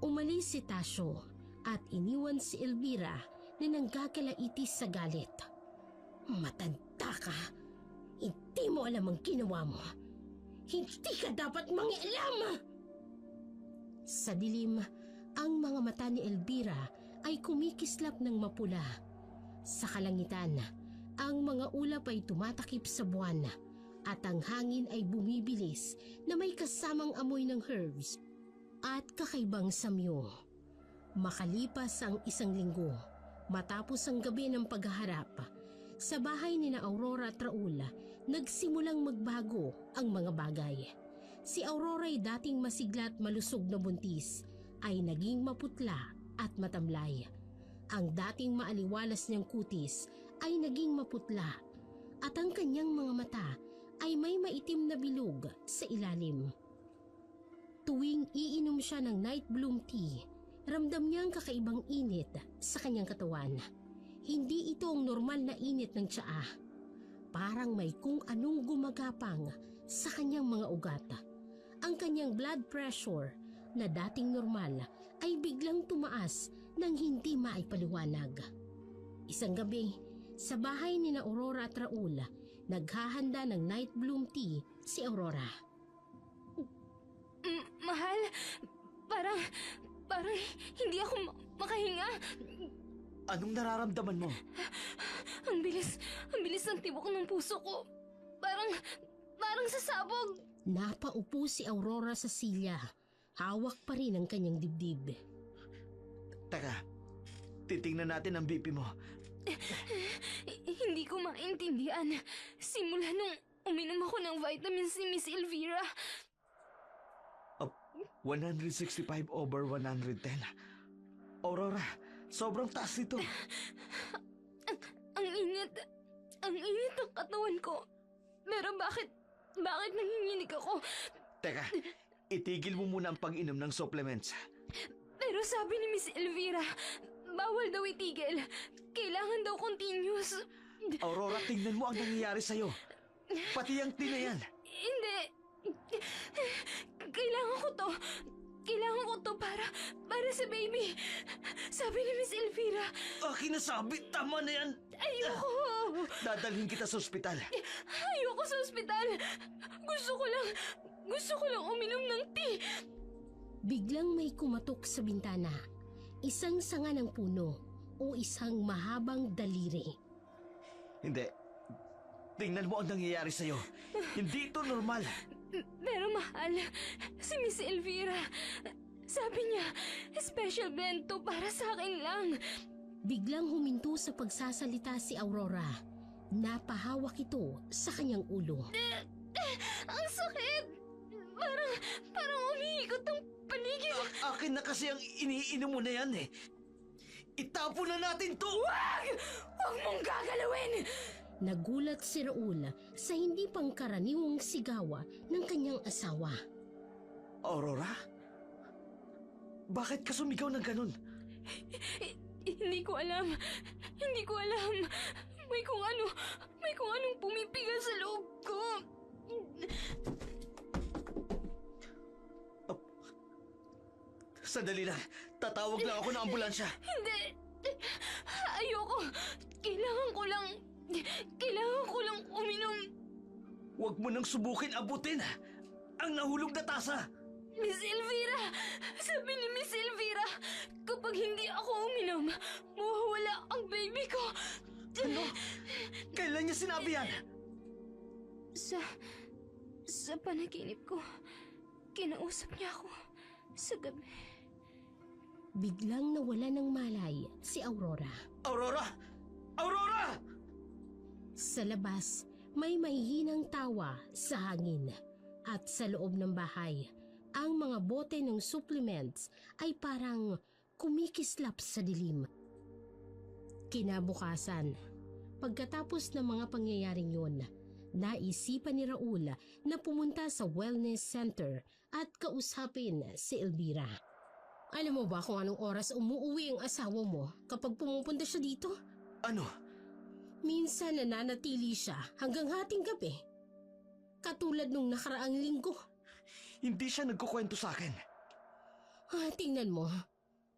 Umalis si Tasyo at iniwan si Elvira na nanggagalaiti sa galit. Matanda ka. Hindi mo alam ang ginawa mo. Hindi ka dapat mangialam! Sa dilim, ang mga mata ni Elvira ay kumikislap ng mapula. Sa kalangitan, ang mga ulap ay tumatakip sa buwan at ang hangin ay bumibilis na may kasamang amoy ng herbs at kakaibang samyo. Makalipas ang 1 linggo, matapos ang gabi ng paghaharap, sa bahay ni na Aurora at Raul, nagsimulang magbago ang mga bagay. Si Aurora ay dating masigla at malusog na buntis, ay naging maputla at matamlay. Ang dating maaliwalas niyang kutis ay naging maputla at ang kanyang mga mata ay may maitim na bilog sa ilalim. Tuwing iinom siya ng night bloom tea, ramdam niya ang kakaibang init sa kanyang katawan. Hindi ito ang normal na init ng tsaa. Parang may kung anong gumagapang sa kanyang mga ugat. Ang kanyang blood pressure na dating normal ay biglang tumaas nang hindi maipaliwanag. Isang gabi, sa bahay ni na Aurora at Raul, naghahanda ng night bloom tea si Aurora. Mahal, parang hindi ako makahinga. Anong nararamdaman mo? Ang bilis ng tibok ng puso ko. Parang sasabog. Napaupo si Aurora sa silya. Hawak pa rin ang kanyang dibdib. Teka, titingnan natin ang BP mo. Hindi ko maintindihan. Simula nung uminom ako ng vitamin C, Miss Elvira. 165/110. Aurora, sobrang taas nito. Ang init ng katawan ko. Pero bakit nanginginig ako? Teka, itigil mo muna ang pag-inom ng supplements. Pero sabi ni Miss Elvira, bawal daw itigil. Kailangan daw continuous. Aurora, tingnan mo ang nangyayari sa'yo. Pati ang tea na yan. Hindi. Kailangan ko to para sa baby. Sabi ni Miss Elvira. Akin na sabi, tama na yan. Ayoko. Dadalhin kita sa ospital. Ayoko sa ospital. Gusto ko lang uminom ng tea. Biglang may kumatok sa bintana. Isang sanga ng puno o isang mahabang daliri. Hindi. Tingnan mo ang nangyayari sa'yo. Hindi ito normal. Pero mahal, si Miss Elvira, sabi niya, special blend to para sa akin lang. Biglang huminto sa pagsasalita si Aurora. Napahawak ito sa kanyang ulo. Ang sakit! Parang umiikot ang paligid. Akin na kasi ang iniinom mo na yan eh. Itapon na natin to! Huwag mong gagalawin! Nagulat si Raul sa hindi pangkaraniwang sigawa ng kanyang asawa. Aurora? Bakit ka sumigaw ng ganun? Hindi ko alam. May kung anong pumipiga sa loob ko. Sandali lang. Tatawag lang ako ng ambulansya. Hindi. Ayoko. Kailangan ko lang uminom. Huwag mo nang subukin abutin ang nahulog na tasa. Miss Elvira! Sabi ni Miss Elvira, kapag hindi ako uminom, mawawala ang baby ko. Ano? Kailan niya sinabi yan? Sa panaginip ko, kinausap niya ako sa gabi. Biglang nawala ng malay si Aurora. Aurora! Aurora! Sa labas, may mahihinang tawa sa hangin. At sa loob ng bahay, ang mga bote ng supplements ay parang kumikislap sa dilim. Kinabukasan, pagkatapos ng mga pangyayaring yun, naisipan ni Raul na pumunta sa wellness center at kausapin si Elvira. Alam mo ba kung anong oras umuuwi ang asawa mo kapag pumupunta siya dito? Ano? Minsan nananatili siya hanggang hating gabi. Katulad nung nakaraang linggo. Hindi siya nagkukwento sa akin. Tingnan mo.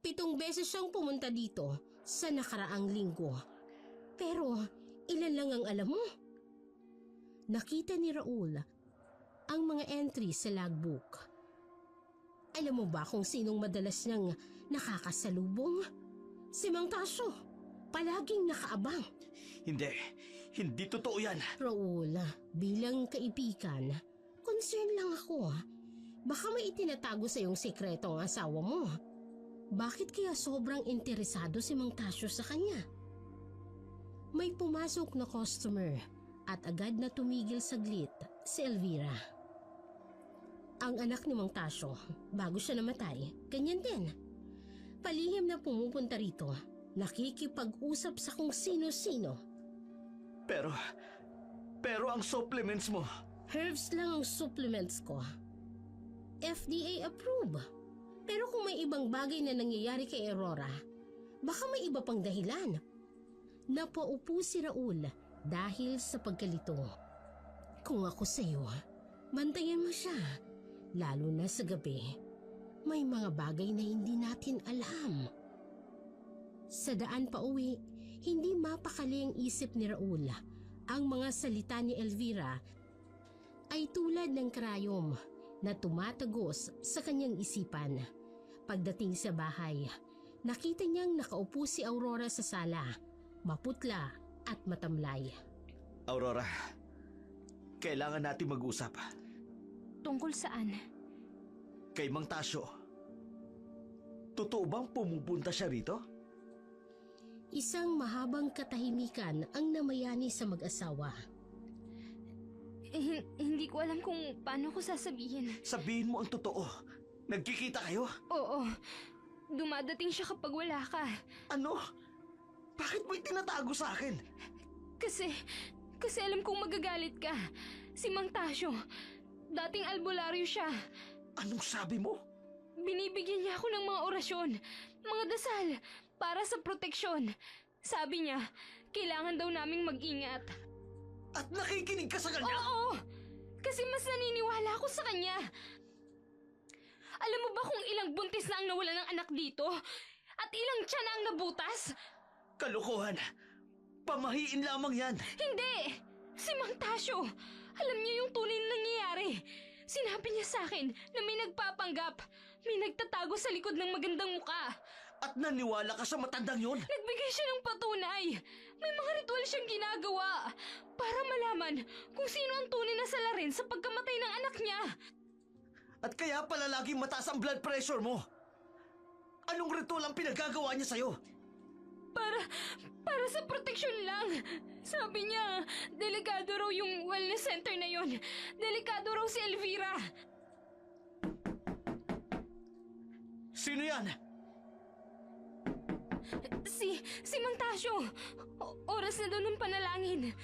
7 beses siyang pumunta dito sa nakaraang linggo. Pero ilan lang ang alam mo? Nakita ni Raul ang mga entry sa logbook. Alam mo ba kung sinong madalas niyang nakakasalubong? Si Mang Tasyo. Palaging nakaabang. Hindi totoo yan. Raul, bilang kaibigan, concern lang ako. Baka may itinatago sa iyong sekreto ang asawa mo. Bakit kaya sobrang interesado si Mang Tasyo sa kanya? May pumasok na customer at agad na tumigil saglit si Elvira. Ang anak ni Mang Tasyo, bago siya namatay, ganyan din. Palihim na pumupunta rito, nakikipag-usap sa kung sino-sino. Pero ang supplements mo, Herbs lang ang supplements ko. FDA approved. Pero kung may ibang bagay na nangyayari kay Aurora, baka may iba pang dahilan. Napaupo si Raul dahil sa pagkalito. Kung ako sa'yo, bantayan mo siya. Lalo na sa gabi, may mga bagay na hindi natin alam. Sa daan pa uwi, hindi mapakali ang isip ni Raul. Ang mga salita ni Elvira ay tulad ng karayom na tumatagos sa kanyang isipan. Pagdating sa bahay, nakita niyang nakaupo si Aurora sa sala, maputla at matamlay. Aurora, kailangan natin mag-usap. Tungkol saan? Kay Mang Tasyo. Totoo bang pumupunta siya rito? Isang mahabang katahimikan ang namayani sa mag-asawa. Hindi ko alam kung paano ko sasabihin. Sabihin mo ang totoo. Nagkikita kayo? Oo, dumadating siya kapag wala ka. Ano? Bakit mo itinatago sa akin? Kasi alam kong magagalit ka. Si Mang Tasyo, dating albularyo siya. Anong sabi mo? Binibigyan niya ako ng mga orasyon, mga dasal, para sa proteksyon. Sabi niya, kailangan daw naming mag-ingat. At nakikinig ka sa kanya? Oo! Kasi mas naniniwala ako sa kanya. Alam mo ba kung ilang buntis na ang nawala ng anak dito? At ilang tiyan na ang nabutas? Kalokohan! Pamahiin lamang yan! Hindi! Si Mang Tasyo, alam niya yung tunay na nangyayari. Sinabi niya sa akin na may nagpapanggap, may nagtatago sa likod ng magandang muka. At naniwala ka sa matandang yon? Nagbigay siya ng patunay. May mga ritual siyang ginagawa para malaman kung sino ang tunay na salarin sa pagkamatay ng anak niya. At kaya pala laging mataas ang blood pressure mo? Anong ritual ang pinagagawa niya sa'yo? Para sa proteksyon lang. Sabi niya, delikado raw yung wellness center na yon. Delikado raw si Elvira. Sino yan? Si Mang Tasyo. Oras na daw ng panalangin.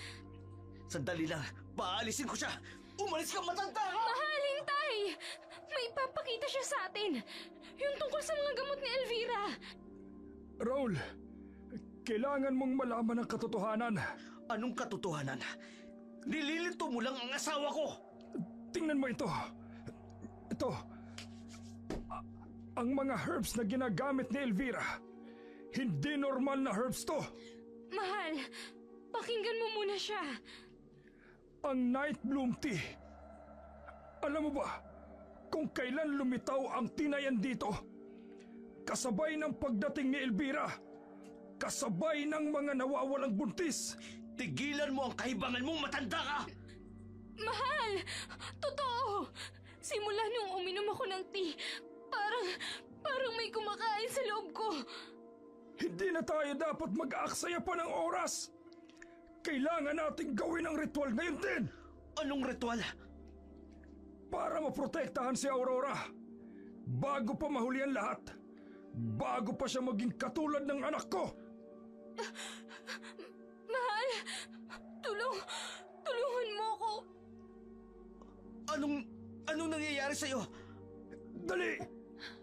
Sandali lang, paalisin ko siya! Umalis ka, matanda ka! Mahal, hintay! May ipapakita siya sa atin. Yung tungkol sa mga gamot ni Elvira. Raul, kailangan mong malaman ang katotohanan. Anong katotohanan? Nililito mo lang ang asawa ko! Tingnan mo ito. Ito. Ang mga herbs na ginagamit ni Elvira. Hindi normal na herbs to. Mahal, pakinggan mo muna siya. Ang night bloom tea. Alam mo ba kung kailan lumitaw ang tinayan dito? Kasabay ng pagdating ni Elvira. Kasabay ng mga nawawalang buntis. Tigilan mo ang kahibangan mong matanda ka! Mahal, totoo. Simula nung uminom ako ng tea, parang may kumakain sa loob ko. Hindi na tayo dapat mag-aaksaya pa ng oras. Kailangan nating gawin ang ritual ngayon din. Anong ritual? Para maprotektahan si Aurora. Bago pa mahuli ang lahat. Bago pa siya maging katulad ng anak ko. Mahal, tulungan mo ako. Anong nangyayari sa'yo? Dali!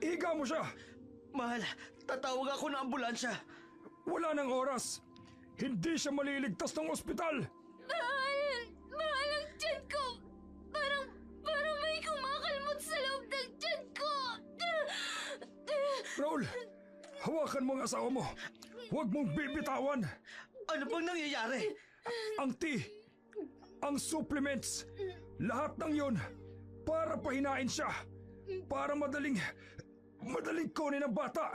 Ihiga mo siya! Mahal, tatawag ako ng ambulansya. Wala nang oras. Hindi siya maliligtas ng ospital. Mahal ang tiyan ko. Parang may kumakalmot sa loob ng tiyan ko. Raul, hawakan mo ang asawa mo. Huwag mong bibitawan. Ano bang nangyayari? Ang tea, ang supplements, lahat ng yun para pahinain siya. Para madaling kunin ang bata.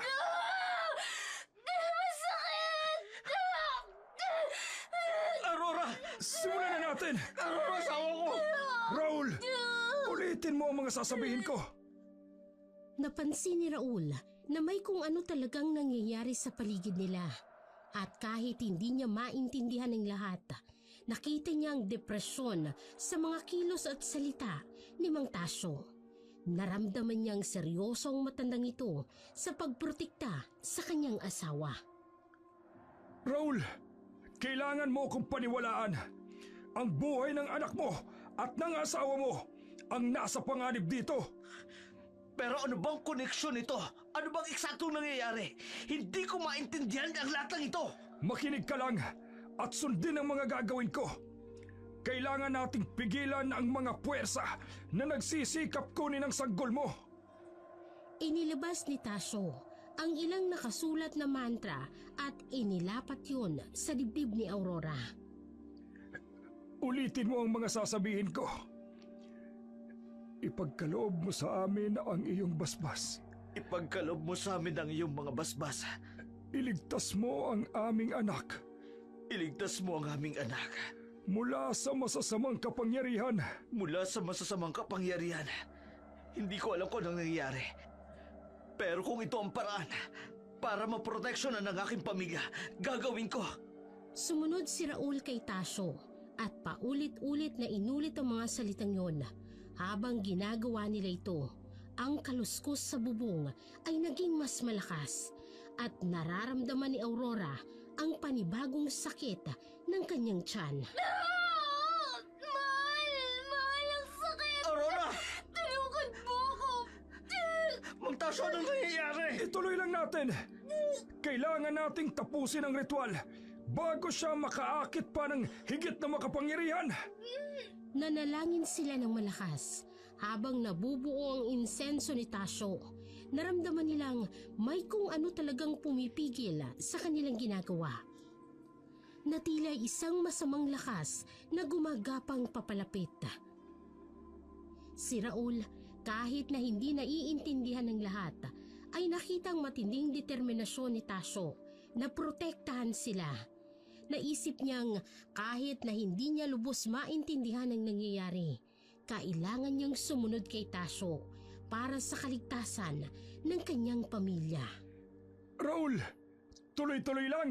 Aurora! Simulan na natin. Aurora, asawa ko! Raul, ulitin mo ang mga sasabihin ko. Napansin ni Raul na may kung ano talagang nangyayari sa paligid nila. At kahit hindi niya maintindihan ng lahat, nakita niya ang depresyon sa mga kilos at salita ni Mang Tasyo. Naramdaman niyang seryosong matandang ito sa pagprotekta sa kanyang asawa. Raul, kailangan mo akong paniwalaan. Ang buhay ng anak mo at ng asawa mo ang nasa panganib dito. Pero ano bang koneksyon ito? Ano bang eksaktong nangyayari? Hindi ko maintindihan ang lahat ng ito. Makinig ka lang at sundin ang mga gagawin ko. Kailangan nating pigilan ang mga puwersa na nagsisikap kunin ang sanggol mo. Inilabas ni Tasyo ang ilang nakasulat na mantra at inilapat yun sa dibdib ni Aurora. Ulitin mo ang mga sasabihin ko. Ipagkaloob mo sa amin ang iyong basbas. Ipagkalob mo sa amin ang iyong mga basbas. Iligtas mo ang aming anak Iligtas mo ang aming anak mula sa masasamang kapangyarihan. mula sa masasamang kapangyarihan. Hindi ko alam kung anong nangyayari. Pero kung ito ang paraan para maproteksyonan ang aking pamilya, gagawin ko. Sumunod si Raul kay Tasyo at paulit-ulit na inulit ang mga salitang yon. Habang ginagawa nila ito, ang kaluskos sa bubong ay naging mas malakas at nararamdaman ni Aurora ang panibagong sakit ng kanyang tiyan. Mahal ang sakit! Aurora! Tulungan mo ako! Mang Tasyo, anong nangyayari? Ituloy lang natin. Kailangan nating tapusin ang ritual bago siya makaakit pa ng higit na makapangyarihan. Nanalangin sila ng malakas habang nabubuo ang insenso ni Tasyo. Naramdaman nilang may kung ano talagang pumipigil sa kanilang ginagawa. Na tila isang masamang lakas na gumagapang papalapit. Si Raul, kahit na hindi naiintindihan ng lahat, ay nakitang matinding determinasyon ni Tasyo na protektahan sila. Naisip niyang kahit na hindi niya lubos maintindihan ang nangyayari, kailangan niyang sumunod kay Tasyo para sa kaligtasan ng kanyang pamilya. Raul, tuloy-tuloy lang.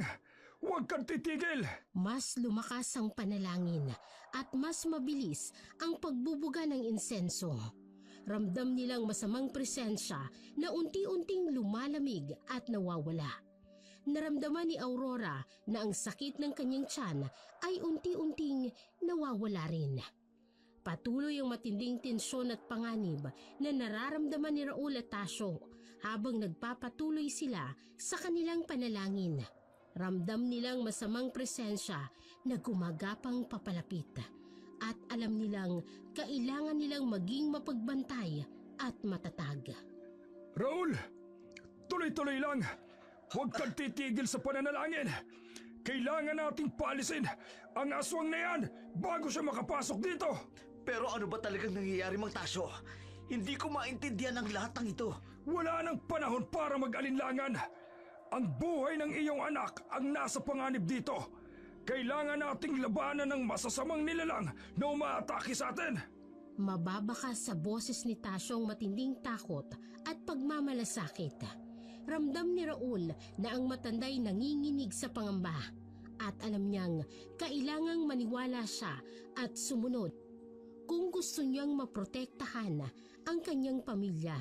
Huwag kang titigil. Mas lumakas ang panalangin at mas mabilis ang pagbubuga ng insenso. Ramdam nilang masamang presensya na unti-unting lumalamig at nawawala. Naramdaman ni Aurora na ang sakit ng kanyang tiyan ay unti-unting nawawala rin. Patuloy ang matinding tensyon at panganib na nararamdaman ni Raul at Tasyo habang nagpapatuloy sila sa kanilang panalangin. Ramdam nilang masamang presensya na gumagapang papalapit at alam nilang kailangan nilang maging mapagbantay at matatag. Raul, tuloy-tuloy lang. Huwag kang titigil sa pananalangin. Kailangan nating paalisin ang aswang na yan bago siya makapasok dito. Pero ano ba talagang nangyayari, Mang Tasyo? Hindi ko maintindihan ang lahat ng ito. Wala nang panahon para mag-alinlangan. Ang buhay ng iyong anak ang nasa panganib dito. Kailangan nating labanan ng masasamang nilalang na umaatake sa atin. Mababaka sa boses ni Tasyo ang matinding takot at pagmamalasakit. Ramdam ni Raul na ang matanda'y nanginginig sa pangamba at alam niyang kailangang maniwala siya at sumunod kung gusto niyang maprotektahan ang kanyang pamilya.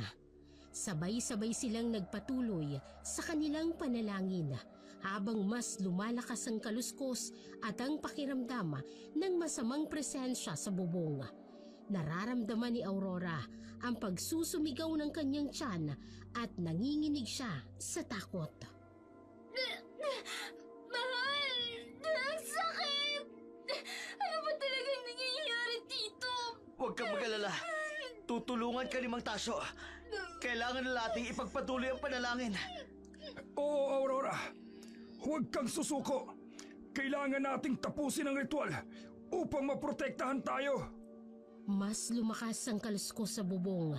Sabay-sabay silang nagpatuloy sa kanilang panalangin habang mas lumalakas ang kaluskos at ang pakiramdam ng masamang presensya sa bubong. Nararamdaman ni Aurora ang pagsusumigaw ng kanyang tiyan at nanginginig siya sa takot. Mahal! Ang sakit! Ano ba talagang nangyayari dito? Huwag kang mag-alala. Tutulungan ka ni Mang Tasyo. Kailangan na nating ipagpatuloy ang panalangin. Oo, Aurora. Huwag kang susuko. Kailangan nating tapusin ang ritual upang maprotektahan tayo. Mas lumakas ang kaluskos sa bubong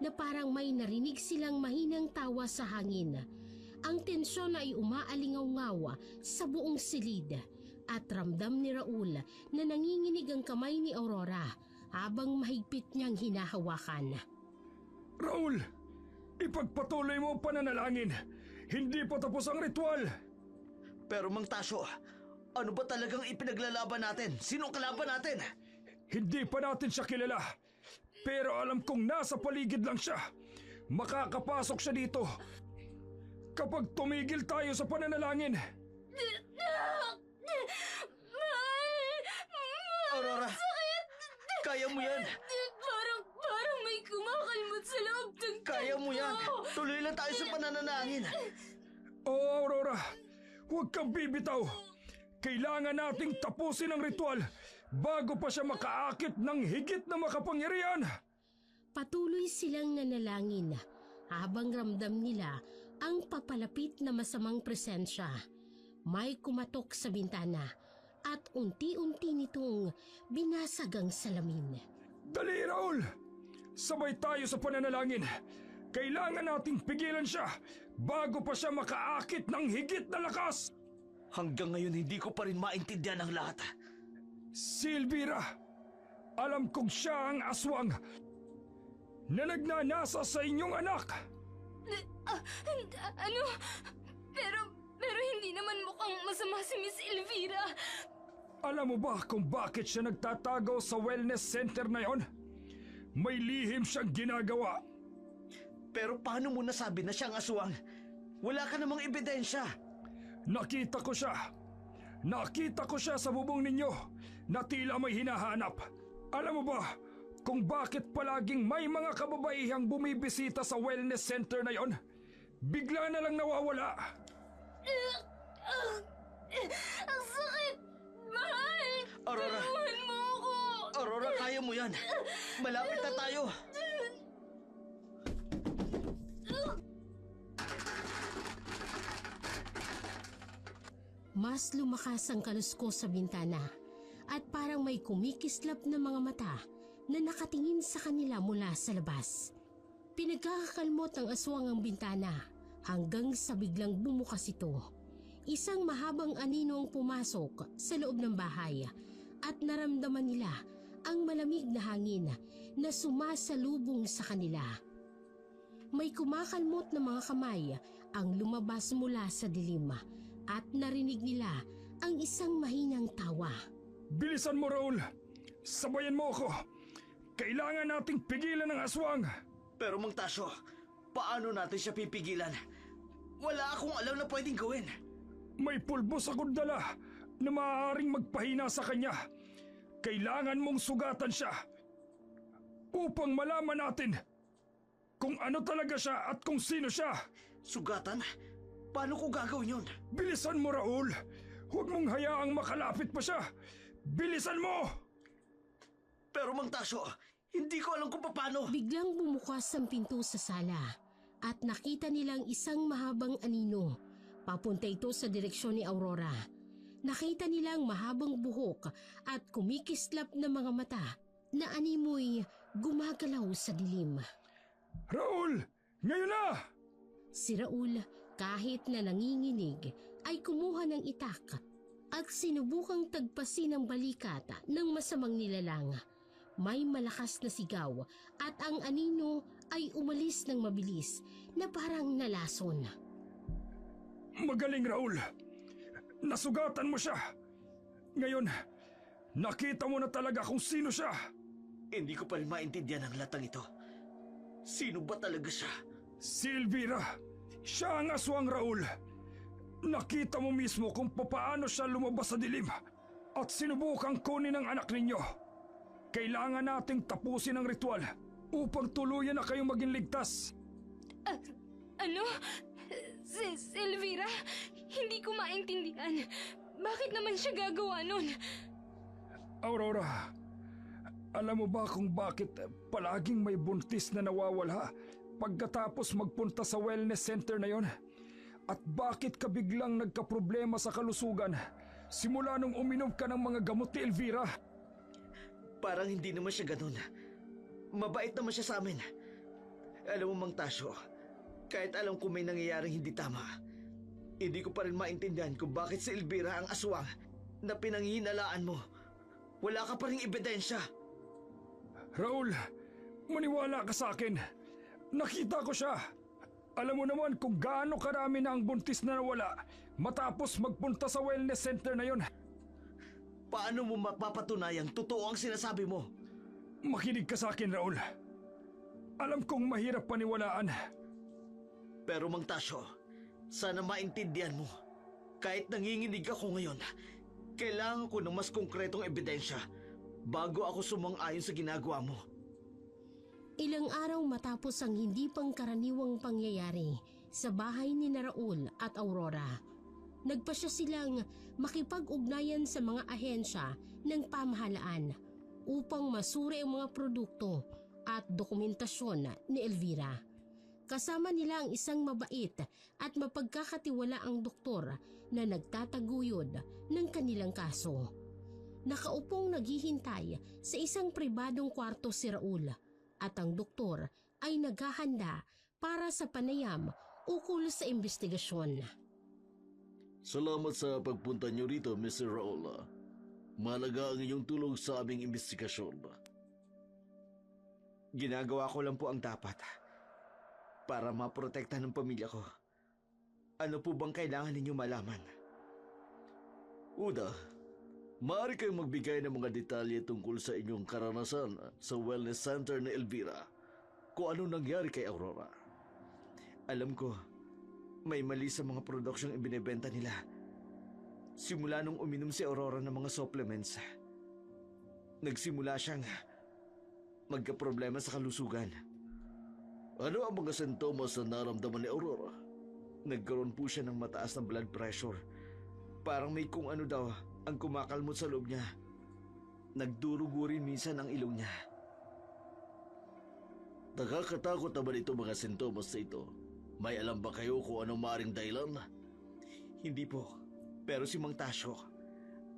na parang may narinig silang mahinang tawa sa hangin. Ang tensyon ay umaalingaw-ngaw sa buong silid at ramdam ni Raul na nanginginig ang kamay ni Aurora habang mahigpit niyang hinahawakan. Raul, ipagpatuloy mo ang pananalangin. Hindi pa tapos ang ritual. Pero Mang Tasyo, ano ba talagang ipinaglalaban natin? Sino ang kalaban natin? Hindi pa natin siya kilala. Pero alam kong nasa paligid lang siya. Makakapasok siya dito. Kapag tumigil tayo sa pananalangin. Aurora, kaya mo yan. Parang may kumakalmot sa loob ng Kaya mo yan. Tuloy lang tayo sa pananalangin. Oo, Aurora. Huwag kang bibitaw. Kailangan nating tapusin ang ritual bago pa siya makaakit ng higit na makapangyarihan. Patuloy silang nanalangin habang ramdam nila ang papalapit na masamang presensya. May kumatok sa bintana at unti-unti nitong binasag ang salamin. Dali, Raul! Sabay tayo sa pananalangin. Kailangan nating pigilan siya bago pa siya makaakit ng higit na lakas. Hanggang ngayon hindi ko pa rin maintindihan ang lahat. Si Elvira, alam kong siya ang aswang na nagnanasa sa inyong anak. Ano? Pero hindi naman mukhang masama si Miss Elvira. Alam mo ba kung bakit siya nagtatago sa wellness center na yon? May lihim siyang ginagawa. Pero paano mo nasabi na siyang aswang? Wala ka namang ebidensya. Nakita ko siya. Nakita ko siya sa bubong ninyo na tila may hinahanap. Alam mo ba kung bakit palaging may mga kababaihang bumibisita sa wellness center na yon? Bigla na lang nawawala. Ang sakit! Mahal! Aurora! Tulungan mo ako! Aurora, kaya mo yan. Malapit na tayo. Mas lumakas ang kaluskos sa bintana at parang may kumikislap na mga mata na nakatingin sa kanila mula sa labas. Pinagkakakalmot ang aswang ang bintana hanggang sa biglang bumukas ito. Isang mahabang anino ang pumasok sa loob ng bahay at naramdaman nila ang malamig na hangin na sumasalubong sa kanila. May kumakalmot na mga kamay ang lumabas mula sa dilim at narinig nila ang isang mahinang tawa. Bilisan mo, Raul. Sabayan mo ako. Kailangan nating pigilan ang aswang. Pero Mang Tasyo, paano natin siya pipigilan? Wala akong alam na pwedeng gawin. May pulbos akong dala na maaaring magpahina sa kanya. Kailangan mong sugatan siya upang malaman natin kung ano talaga siya at kung sino siya. Sugatan? Paano ko gagawin yun? Bilisan mo, Raul. Huwag mong hayaang makalapit pa siya. Bilisan mo! Pero Mang Tasyo, hindi ko alam kung paano. Biglang bumukas ang pinto sa sala at nakita nilang isang mahabang anino. Papunta ito sa direksyon ni Aurora. Nakita nilang mahabang buhok at kumikislap na mga mata na animoy gumagalaw sa dilim. Raul! Ngayon na! Si Raul, kahit na nanginginig, ay kumuha ng itak at sinubukang tagpasin ang balikat ng masamang nilalang. May malakas na sigaw at ang anino ay umalis ng mabilis na parang nalason. Magaling, Raul. Nasugatan mo siya. Ngayon, nakita mo na talaga kung sino siya. Hindi ko pa rin maintindihan ang latang ito. Sino ba talaga siya? Si Elvira. Siya ang aswang, Raul. Nakita mo mismo kung papaano siya lumabas sa dilim at sinubukang kunin ang anak ninyo. Kailangan nating tapusin ang ritual upang tuluyan na kayong maging ligtas. Ano? Si Elvira? Hindi ko maintindihan. Bakit naman siya gagawa nun? Aurora, alam mo ba kung bakit palaging may buntis na nawawala pagkatapos magpunta sa wellness center na yon? At bakit ka biglang nagkaproblema sa kalusugan simula nung uminom ka ng mga gamot ni Elvira? Parang hindi naman siya ganun. Mabait naman siya sa amin. Alam mo, Mang Tasyo, kahit alam ko may nangyayaring hindi tama, hindi ko pa rin maintindihan kung bakit si Elvira ang aswang na pinanghihinalaan mo. Wala ka pa ring ebidensya. Raul, maniwala ka sa akin. Nakita ko siya. Alam mo naman kung gaano karami na ang buntis na nawala matapos magpunta sa wellness center na yon. Paano mo mapapatunayang totoo ang sinasabi mo? Makinig ka sa akin, Raul. Alam kong mahirap paniwalaan. Pero Mang Tasyo, sana maintindihan mo. Kahit nanginginig ako ngayon, kailangan ko ng mas konkretong ebidensya bago ako sumang-ayon sa ginagawa mo. Ilang araw matapos ang hindi pangkaraniwang pangyayari sa bahay ni Raul at Aurora, nagpasya silang makipag-ugnayan sa mga ahensya ng pamahalaan upang masuri ang mga produkto at dokumentasyon ni Elvira. Kasama nila ang isang mabait at mapagkakatiwalaang doktor na nagtataguyod ng kanilang kaso. Nakaupong naghihintay sa isang pribadong kwarto si Raul at ang doktor ay naghahanda para sa panayam ukol sa investigasyon. Salamat sa pagpunta niyo rito, Mr. Raola. Malaga ang inyong tulong sa aming investigasyon. Ginagawa ko lang po ang dapat para maprotektahan ng pamilya ko. Ano po bang kailangan ninyo malaman? Una, maaari kayong magbigay ng mga detalye tungkol sa inyong karanasan sa wellness center ni Elvira. Kung ano nangyari kay Aurora. Alam ko, may mali sa mga produksyong ibinebenta nila. Simula nung uminom si Aurora ng mga supplements, nagsimula siyang magkaproblema sa kalusugan. Ano ang mga sintomas na naramdaman ni Aurora? Nagkaroon po siya ng mataas na blood pressure. Parang may kung ano daw ang kumakalmot sa loob niya. Nagdurugo rin minsan ang ilong niya. Nakakatakot naman ito mga sintomas na ito. May alam ba kayo kung anong maaring dahilan? Hindi po. Pero si Mang Tasyo,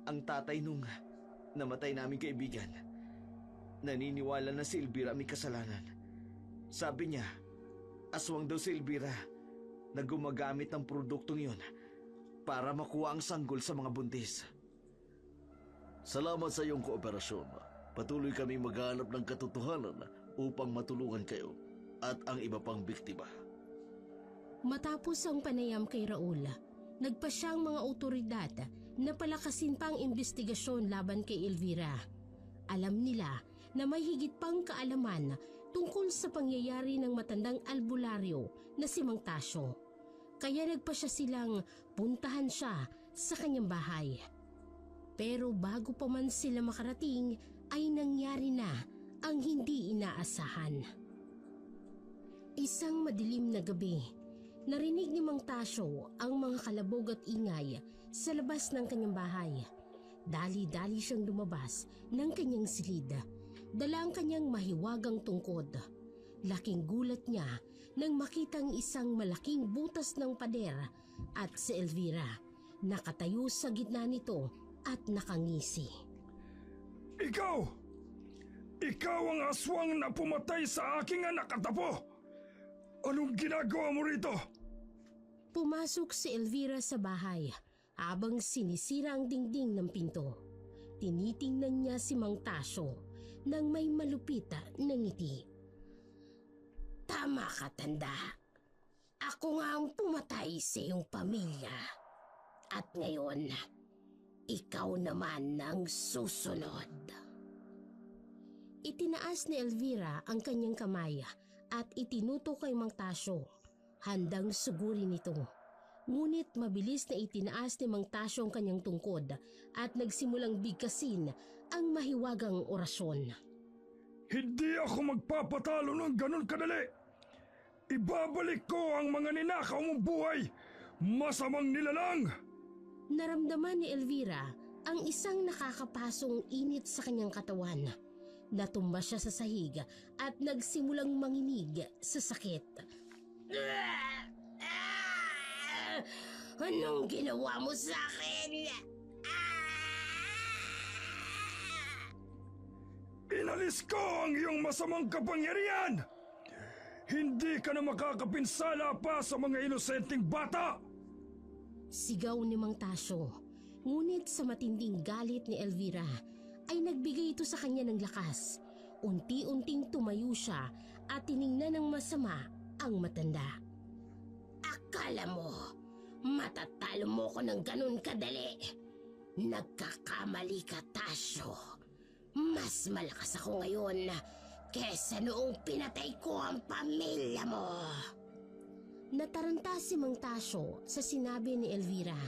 ang tatay nung namatay naming kaibigan, naniniwala na si Elvira may kasalanan. Sabi niya, aswang daw si Elvira na gumagamit ng produktong yun para makuha ang sanggol sa mga buntis. Salamat sa iyong kooperasyon. Patuloy kami maghanap ng katotohanan upang matulungan kayo at ang iba pang biktima. Matapos ang panayam kay Raul, nagpasya ang mga otoridad na palakasin pa ang investigasyon laban kay Elvira. Alam nila na may higit pang kaalaman tungkol sa pangyayari ng matandang albularyo na si Mang Tasyo. Kaya nagpasya silang puntahan siya sa kanyang bahay. Pero bago pa man sila makarating ay nangyari na ang hindi inaasahan. Isang madilim na gabi, narinig ni Mang Tasyo ang mga kalabog at ingay sa labas ng kanyang bahay. Dali-dali siyang lumabas ng kanyang silid. Dala ang kanyang mahiwagang tungkod. Laking gulat niya nang makitang isang malaking butas ng pader at si Elvira nakatayo sa gitna nito at nakangisi. Ikaw! Ikaw ang aswang na pumatay sa aking anak at apo! Anong ginagawa mo rito? Pumasok si Elvira sa bahay habang sinisira ang dingding ng pinto. Tinitingnan niya si Mang Tasyo nang may malupit na ngiti. Tama ka, tanda. Ako nga ang pumatay sa iyong pamilya. At ngayon, ikaw naman ang susunod. Itinaas ni Elvira ang kanyang kamay at itinuto kay Mang Tasyo. Handang sugurin ito. Ngunit mabilis na itinaas ni Mang Tasyo ang kanyang tungkod at nagsimulang bigkasin ang mahiwagang orasyon. Hindi ako magpapatalo ng ganun kadali. Ibabalik ko ang mga ninakaw mong buhay. Masamang nilalang! Naramdaman ni Elvira ang isang nakakapasong init sa kanyang katawan. Natumba siya sa sahig at nagsimulang manginig sa sakit. Anong ginawa mo sa akin? Inalis ko ang iyong masamang kapangyarihan! Hindi ka na makakapinsala pa sa mga inosenteng bata! Sigaw ni Mang Tasyo. Ngunit sa matinding galit ni Elvira ay nagbigay ito sa kanya ng lakas. Unti-unting tumayo siya at tiningnan ng masama ang matanda. Akala mo, matatalo mo ko ng ganun kadali? Nagkakamali ka, Tasyo. Mas malakas ako ngayon kesa noong pinatay ko ang pamilya mo. Nataranta si Mang Tasyo sa sinabi ni Elvira.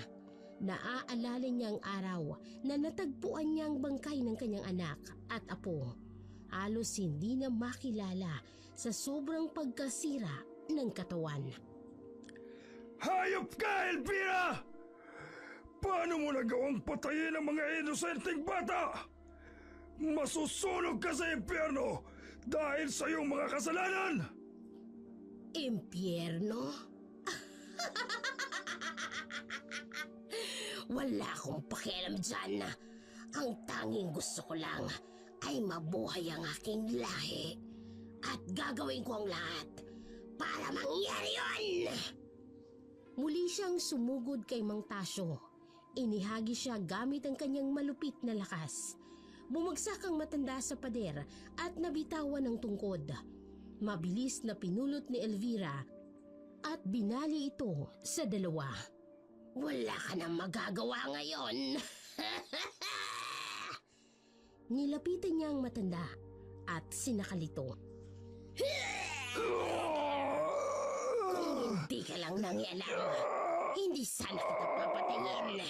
Naaalala niya ang araw na natagpuan niya ang bangkay ng kanyang anak at apo. Halos hindi na makilala sa sobrang pagkasira ng katawan. Hayop ka, Elvira! Paano mo nagawang patayin ang mga inosenteng bata? Masusunog ka sa impyerno dahil sa iyong mga kasalanan! Impyerno? Wala akong pakialam dyan. Ang tanging gusto ko lang ay mabuhay ang aking lahi. At gagawin ko ang lahat para mangyari yun! Muli siyang sumugod kay Mang Tasyo. Inihagi siya gamit ang kanyang malupit na lakas. Bumagsak ang matanda sa pader at nabitawan ng tungkod. Mabilis na pinulot ni Elvira at binali ito sa dalawa. Wala ka nang magagawa ngayon. Nilapitan niya ang matanda at sinakalito. Kung hindi ka lang nangialam, hindi sana kita papatayin.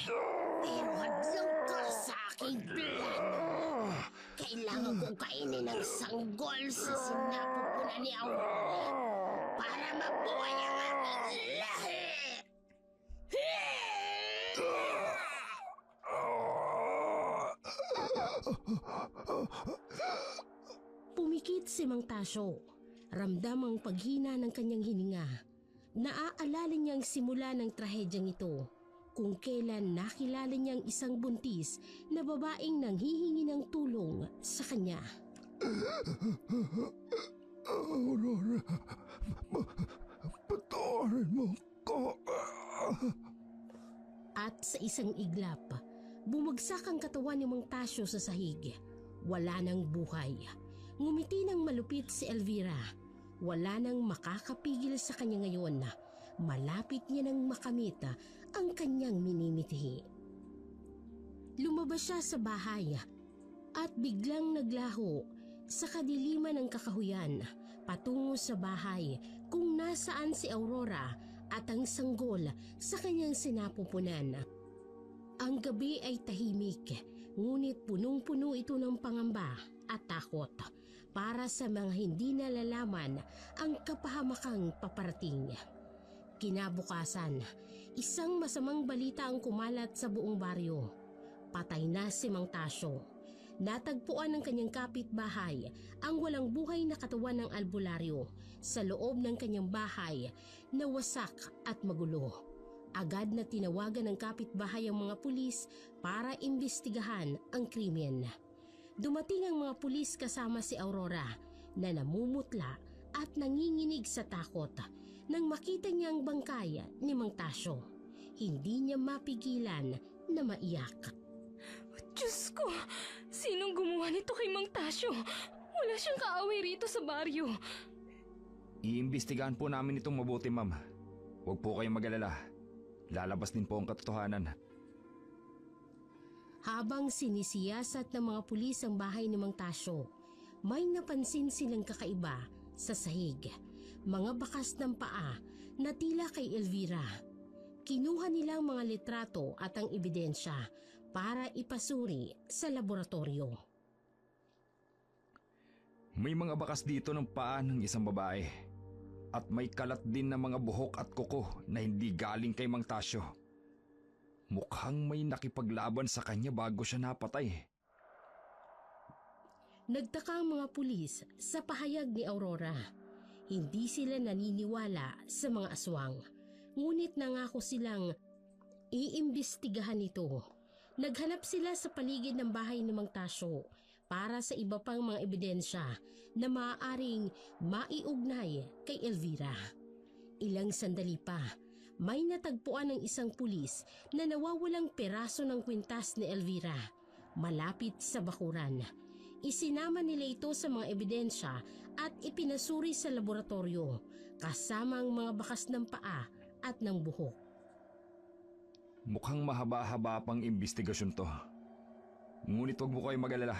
Pero hadlang ka sa aking plano. Kailangan kong kainin ang sanggol sa sinapupunan ni Aurora para mabuhay ang aking lahi. Pumikit si Mang Tasyo. Ramdam ang paghina ng kanyang hininga. Naaalala niyang simula ng trahedyang ito kung kailan nakilala niyang isang buntis na babaeng nanghihingi ng tulong sa kanya. Aurora, patawarin mo ko. At sa isang iglap, bumagsak ang katawan ni Mang Tasyo sa sahig. Wala nang buhay. Ngumiti ng malupit si Elvira. Wala nang makakapigil sa kanya ngayon. Malapit niya nang makamit ang kanyang minimiti. Lumabas siya sa bahay at biglang naglaho sa kadiliman ng kakahuyan patungo sa bahay kung nasaan si Aurora at ang sanggol sa kanyang sinapupunan. Ang gabi ay tahimik, ngunit punong-puno ito ng pangamba at takot para sa mga hindi nalalaman ang kapahamakang paparating. Kinabukasan, isang masamang balita ang kumalat sa buong baryo. Patay na si Mang Tasyo. Natagpuan ng kanyang kapitbahay ang walang buhay na katawan ng albularyo sa loob ng kanyang bahay na wasak at magulo. Agad na tinawagan ng kapitbahay ang mga pulis para imbestigahan ang krimen. Dumating ang mga pulis kasama si Aurora na namumutla at nanginginig sa takot nang makita niya ang bangkay ni Mang Tasyo. Hindi niya mapigilan na maiyak. Diyos ko! Sinong gumawa nito kay Mang Tasyo? Wala siyang kaaway rito sa baryo. Iimbestigahan po namin itong mabuti, ma'am. Huwag po kayong mag-alala. Lalabas din po ang katotohanan. Habang sinisiyasat ng mga pulis ang bahay ni Mang Tasyo, may napansin silang kakaiba sa sahig. Mga bakas ng paa na tila kay Elvira. Kinuha nila ang mga litrato at ang ebidensya para ipasuri sa laboratorio. May mga bakas dito ng paa ng isang babae. At may kalat din na mga buhok at kuko na hindi galing kay Mang Tasyo. Mukhang may nakipaglaban sa kanya bago siya napatay. Nagtaka ang mga pulis sa pahayag ni Aurora. Hindi sila naniniwala sa mga aswang. Ngunit nangako silang iimbestigahan ito. Naghanap sila sa paligid ng bahay ni Mang Tasyo para sa iba pang mga ebidensya na maaaring maiugnay kay Elvira. Ilang sandali pa, may natagpuan ng isang pulis na nawawalang peraso ng kwintas ni Elvira malapit sa bakuran. Isinama nila ito sa mga ebidensya at ipinasuri sa laboratorio kasama ang mga bakas ng paa at ng buhok. Mukhang mahaba-haba pang imbestigasyon to. Ngunit huwag mo kayo mag-alala.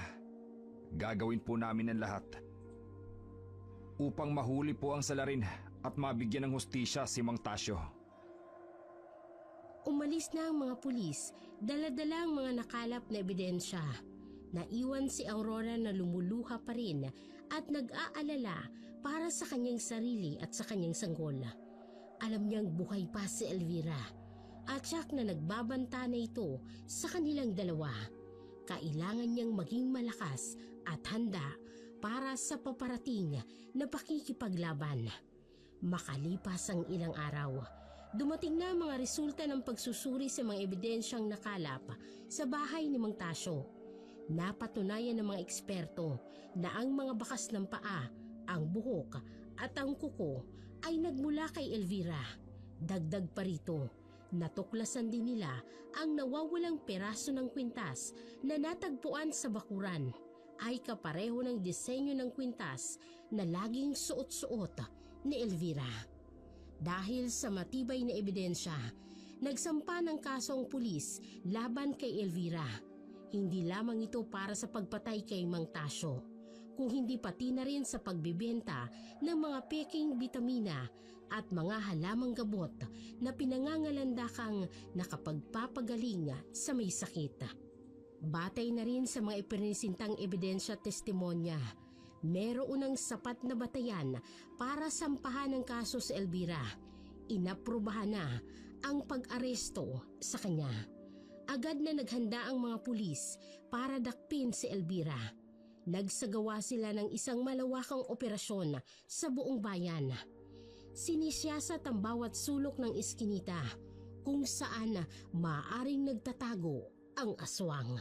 Gagawin po namin ang lahat upang mahuli po ang salarin at mabigyan ng hustisya si Mang Tasyo. Umalis na ang mga pulis, dala-dala ang mga nakalap na ebidensya. Naiwan si Aurora na lumuluha pa rin at nag-aalala para sa kanyang sarili at sa kanyang sanggol. Alam niyang buhay pa si Elvira at siyak na nagbabanta na ito sa kanilang dalawa. Kailangan niyang maging malakas at handa para sa paparating na pakikipaglaban. Makalipas ang ilang araw, dumating na ang mga resulta ng pagsusuri sa mga ebidensyang nakalap sa bahay ni Mang Tasyo. Napatunayan ng mga eksperto na ang mga bakas ng paa, ang buhok at ang kuko ay nagmula kay Elvira. Dagdag pa rito, natuklasan din nila ang nawawalang peraso ng kwintas na natagpuan sa bakuran ay kapareho ng disenyo ng kwintas na laging suot-suot ni Elvira. Dahil sa matibay na ebidensya, nagsampa ng kaso ang pulis laban kay Elvira. Hindi lamang ito para sa pagpatay kay Mang Tasyo, kung hindi pati na rin sa pagbibenta ng mga peking bitamina at mga halamang gamot na pinangangalandakang nakapagpapagaling sa may sakit. Batay na rin sa mga ipinisintang ebidensya at testimonya, meron ng sapat na batayan para sampahan ng kaso sa Elvira. Inaprubahan na ang pag-aresto sa kanya. Agad na naghanda ang mga pulis para dakpin si Elvira. Nagsagawa sila ng isang malawakang operasyon sa buong bayan. Sinisiyasat ang bawat sulok ng iskinita kung saan maaaring nagtatago ang aswang.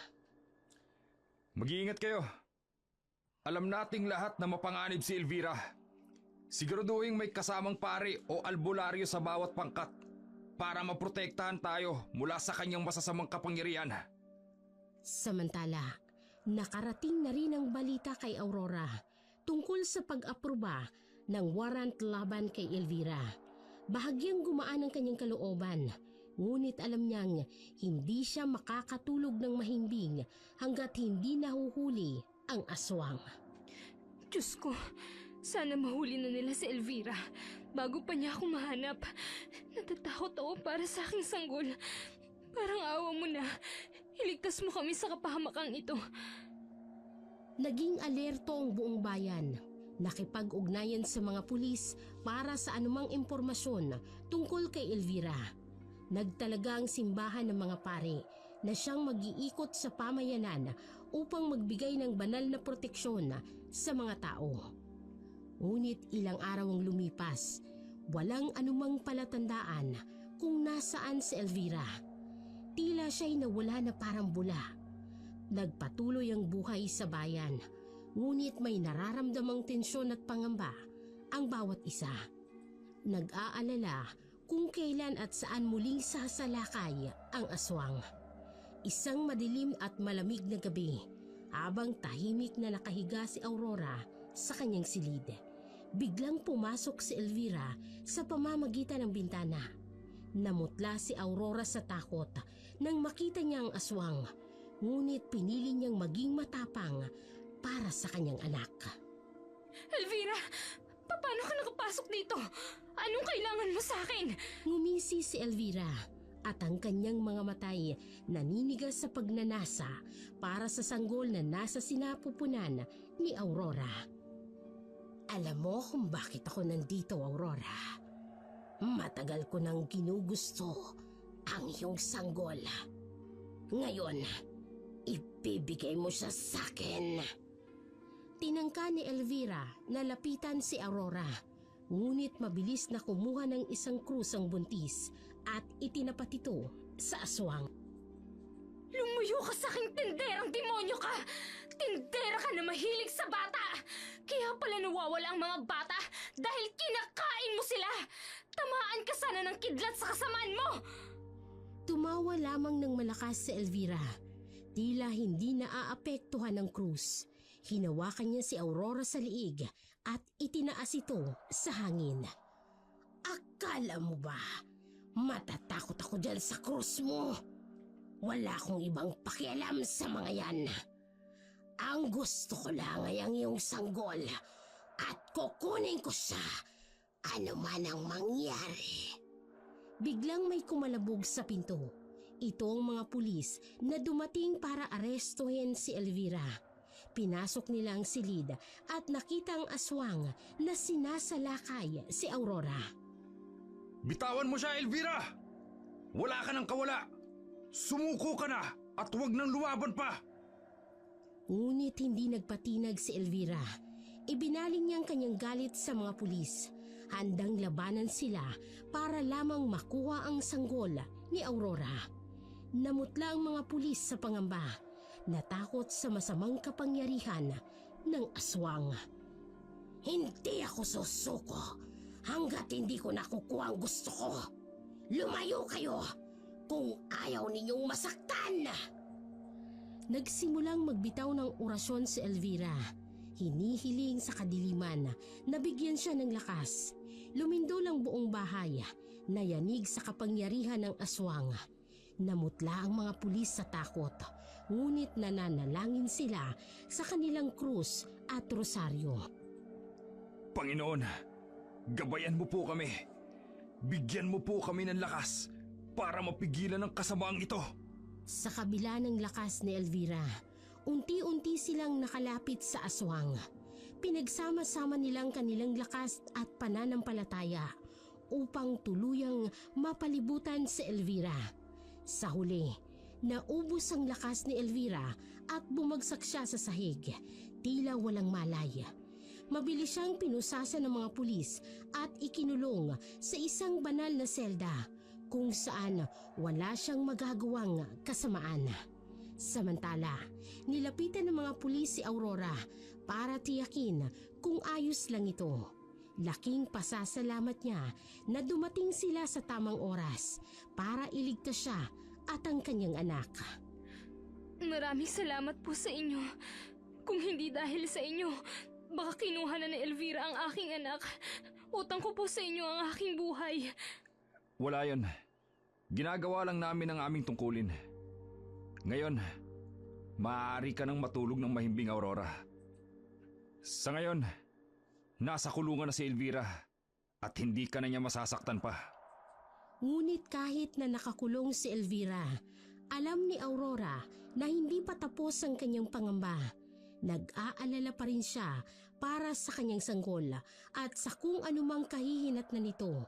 Mag-iingat kayo. Alam nating lahat na mapanganib si Elvira. Siguraduhin may kasamang pari o albularyo sa bawat pangkat para maprotektahan tayo mula sa kanyang masasamang kapangyarihan. Samantala, nakarating na rin ang balita kay Aurora tungkol sa pag-aproba ng warrant laban kay Elvira. Bahagyang gumaan ang kanyang kalooban, ngunit alam niyang hindi siya makakatulog ng mahimbing hanggat hindi nahuhuli ang aswang. Diyos ko, sana mahuli na nila si Elvira bago pa niya ako mahanap. Natatakot ako para sa aking sanggol. Parang awa mo na. Iligtas mo kami sa kapahamakang ito. Naging alerto ang buong bayan. Nakipag-ugnayan sa mga pulis para sa anumang impormasyon tungkol kay Elvira. Nagtalaga ang simbahan ng mga pari na siyang mag-iikot sa pamayanan upang magbigay ng banal na proteksyon sa mga tao. Ngunit ilang araw ang lumipas, walang anumang palatandaan kung nasaan si Elvira. Tila siya'y nawala na parang bula. Nagpatuloy ang buhay sa bayan, ngunit may nararamdamang tensyon at pangamba ang bawat isa. Nag-aalala kung kailan at saan muling sasalakay ang aswang. Isang madilim at malamig na gabi, habang tahimik na nakahiga si Aurora sa kanyang silid, biglang pumasok si Elvira sa pamamagitan ng bintana. Namutla si Aurora sa takot nang makita niya ang aswang, ngunit pinili niyang maging matapang para sa kanyang anak. Elvira, paano ka nakapasok dito? Anong kailangan mo sa akin? Ngumisi si Elvira at ang kanyang mga matay naninigas sa pagnanasa para sa sanggol na nasa sinapupunan ni Aurora. Alam mo kung bakit ako nandito, Aurora? Matagal ko nang ginugusto ang iyong sanggol. Ngayon, ibibigay mo siya sa akin. Tinangka ni Elvira na lapitan si Aurora. Ngunit mabilis na kumuha ng isang krus ang buntis at itinapat ito sa aswang. Lumuyo ka sa aking tinderang demonyo ka! Tindera ka na mahilig sa bata! Kaya pala nawawala ang mga bata dahil kinakain mo sila! Tamaan ka sana ng kidlat sa kasamaan mo! Tumawa lamang ng malakas si Elvira. Tila hindi naaapektuhan ng krus. Hinawakan niya si Aurora sa liig at itinaas ito sa hangin. Akala mo ba matatakot ako dyan sa krus mo? Wala akong ibang pakialam sa mga yan. Ang gusto ko lang ay ang iyong sanggol at kukunin ko siya ano man ang mangyari. Biglang may kumalabog sa pinto. Ito ang mga pulis na dumating para arestuhin si Elvira. Pinasok nila ang silid at nakita ang aswang na sinasalakay si Aurora. Bitawan mo siya, Elvira! Wala ka ng kawala! Sumuko ka na at huwag nang lumaban pa! Ngunit hindi nagpatinag si Elvira. Ibinaling niya ang kanyang galit sa mga pulis. Handang labanan sila para lamang makuha ang sanggol ni Aurora. Namutla ang mga pulis sa pangamba. Natakot sa masamang kapangyarihan ng aswang. Hindi ako susuko hanggat hindi ko nakukuha ang gusto ko. Lumayo kayo kung ayaw ninyong masaktan! Nagsimulang magbitaw ng orasyon si Elvira. Hinihiling sa kadiliman na bigyan siya ng lakas. Lumindol ang buong bahay. Nayanig sa kapangyarihan ng aswang. Namutla ang mga pulis sa takot. Ngunit nananalangin sila sa kanilang krus at rosaryo. Panginoon, gabayan mo po kami. Bigyan mo po kami ng lakas para mapigilan ang kasamaang ito. Sa kabila ng lakas ni Elvira, unti-unti silang nakalapit sa aswang. Pinagsama-sama nilang kanilang lakas at pananampalataya upang tuluyang mapalibutan si Elvira. Sa huli, naubos ang lakas ni Elvira at bumagsak siya sa sahig, tila walang malay. Mabilis siyang pinusasa ng mga pulis at ikinulong sa isang banal na selda kung saan wala siyang magagawang kasamaan. Samantala, nilapitan ng mga pulis si Aurora para tiyakin kung ayos lang ito. Laking pasasalamat niya na dumating sila sa tamang oras para iligtas siya at ang kanyang anak. Maraming salamat po sa inyo. Kung hindi dahil sa inyo, baka kinuha na ni Elvira ang aking anak. Utang ko po sa inyo ang aking buhay. Wala yon. Ginagawa lang namin ang aming tungkulin. Ngayon, maaari ka nang matulog ng mahimbing, Aurora. Sa ngayon, nasa kulungan na si Elvira at hindi ka na niya masasaktan pa. Ngunit kahit na nakakulong si Elvira, alam ni Aurora na hindi pa tapos ang kanyang pangamba. Nag-aalala pa rin siya para sa kanyang sanggol at sa kung anumang kahihinat na nito.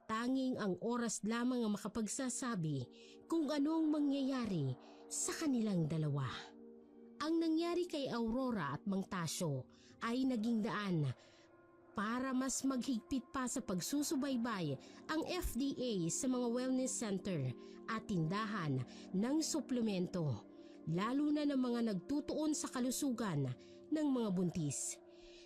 Tanging ang oras lamang ang makapagsasabi kung anong mangyayari sa kanilang dalawa. Ang nangyari kay Aurora at Mang Tasyo ay naging daan para mas maghigpit pa sa pagsusubaybay ang FDA sa mga wellness center at tindahan ng suplemento, lalo na ng mga nagtutuon sa kalusugan ng mga buntis.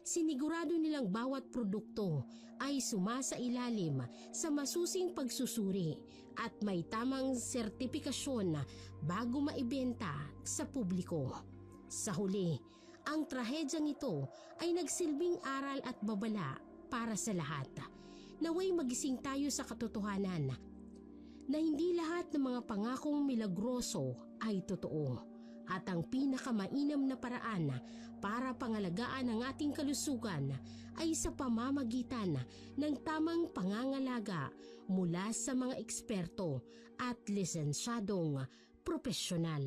Sinigurado nilang bawat produkto ay sumasailalim sa masusing pagsusuri at may tamang sertipikasyon bago maibenta sa publiko. Sa huli, ang trahedyang ito ay nagsilbing aral at babala para sa lahat. Naway magising tayo sa katotohanan na hindi lahat ng mga pangakong milagroso ay totoo at ang pinakamainam na paraan para pangalagaan ang ating kalusugan ay sa pamamagitan ng tamang pangangalaga mula sa mga eksperto at lisensyadong profesional.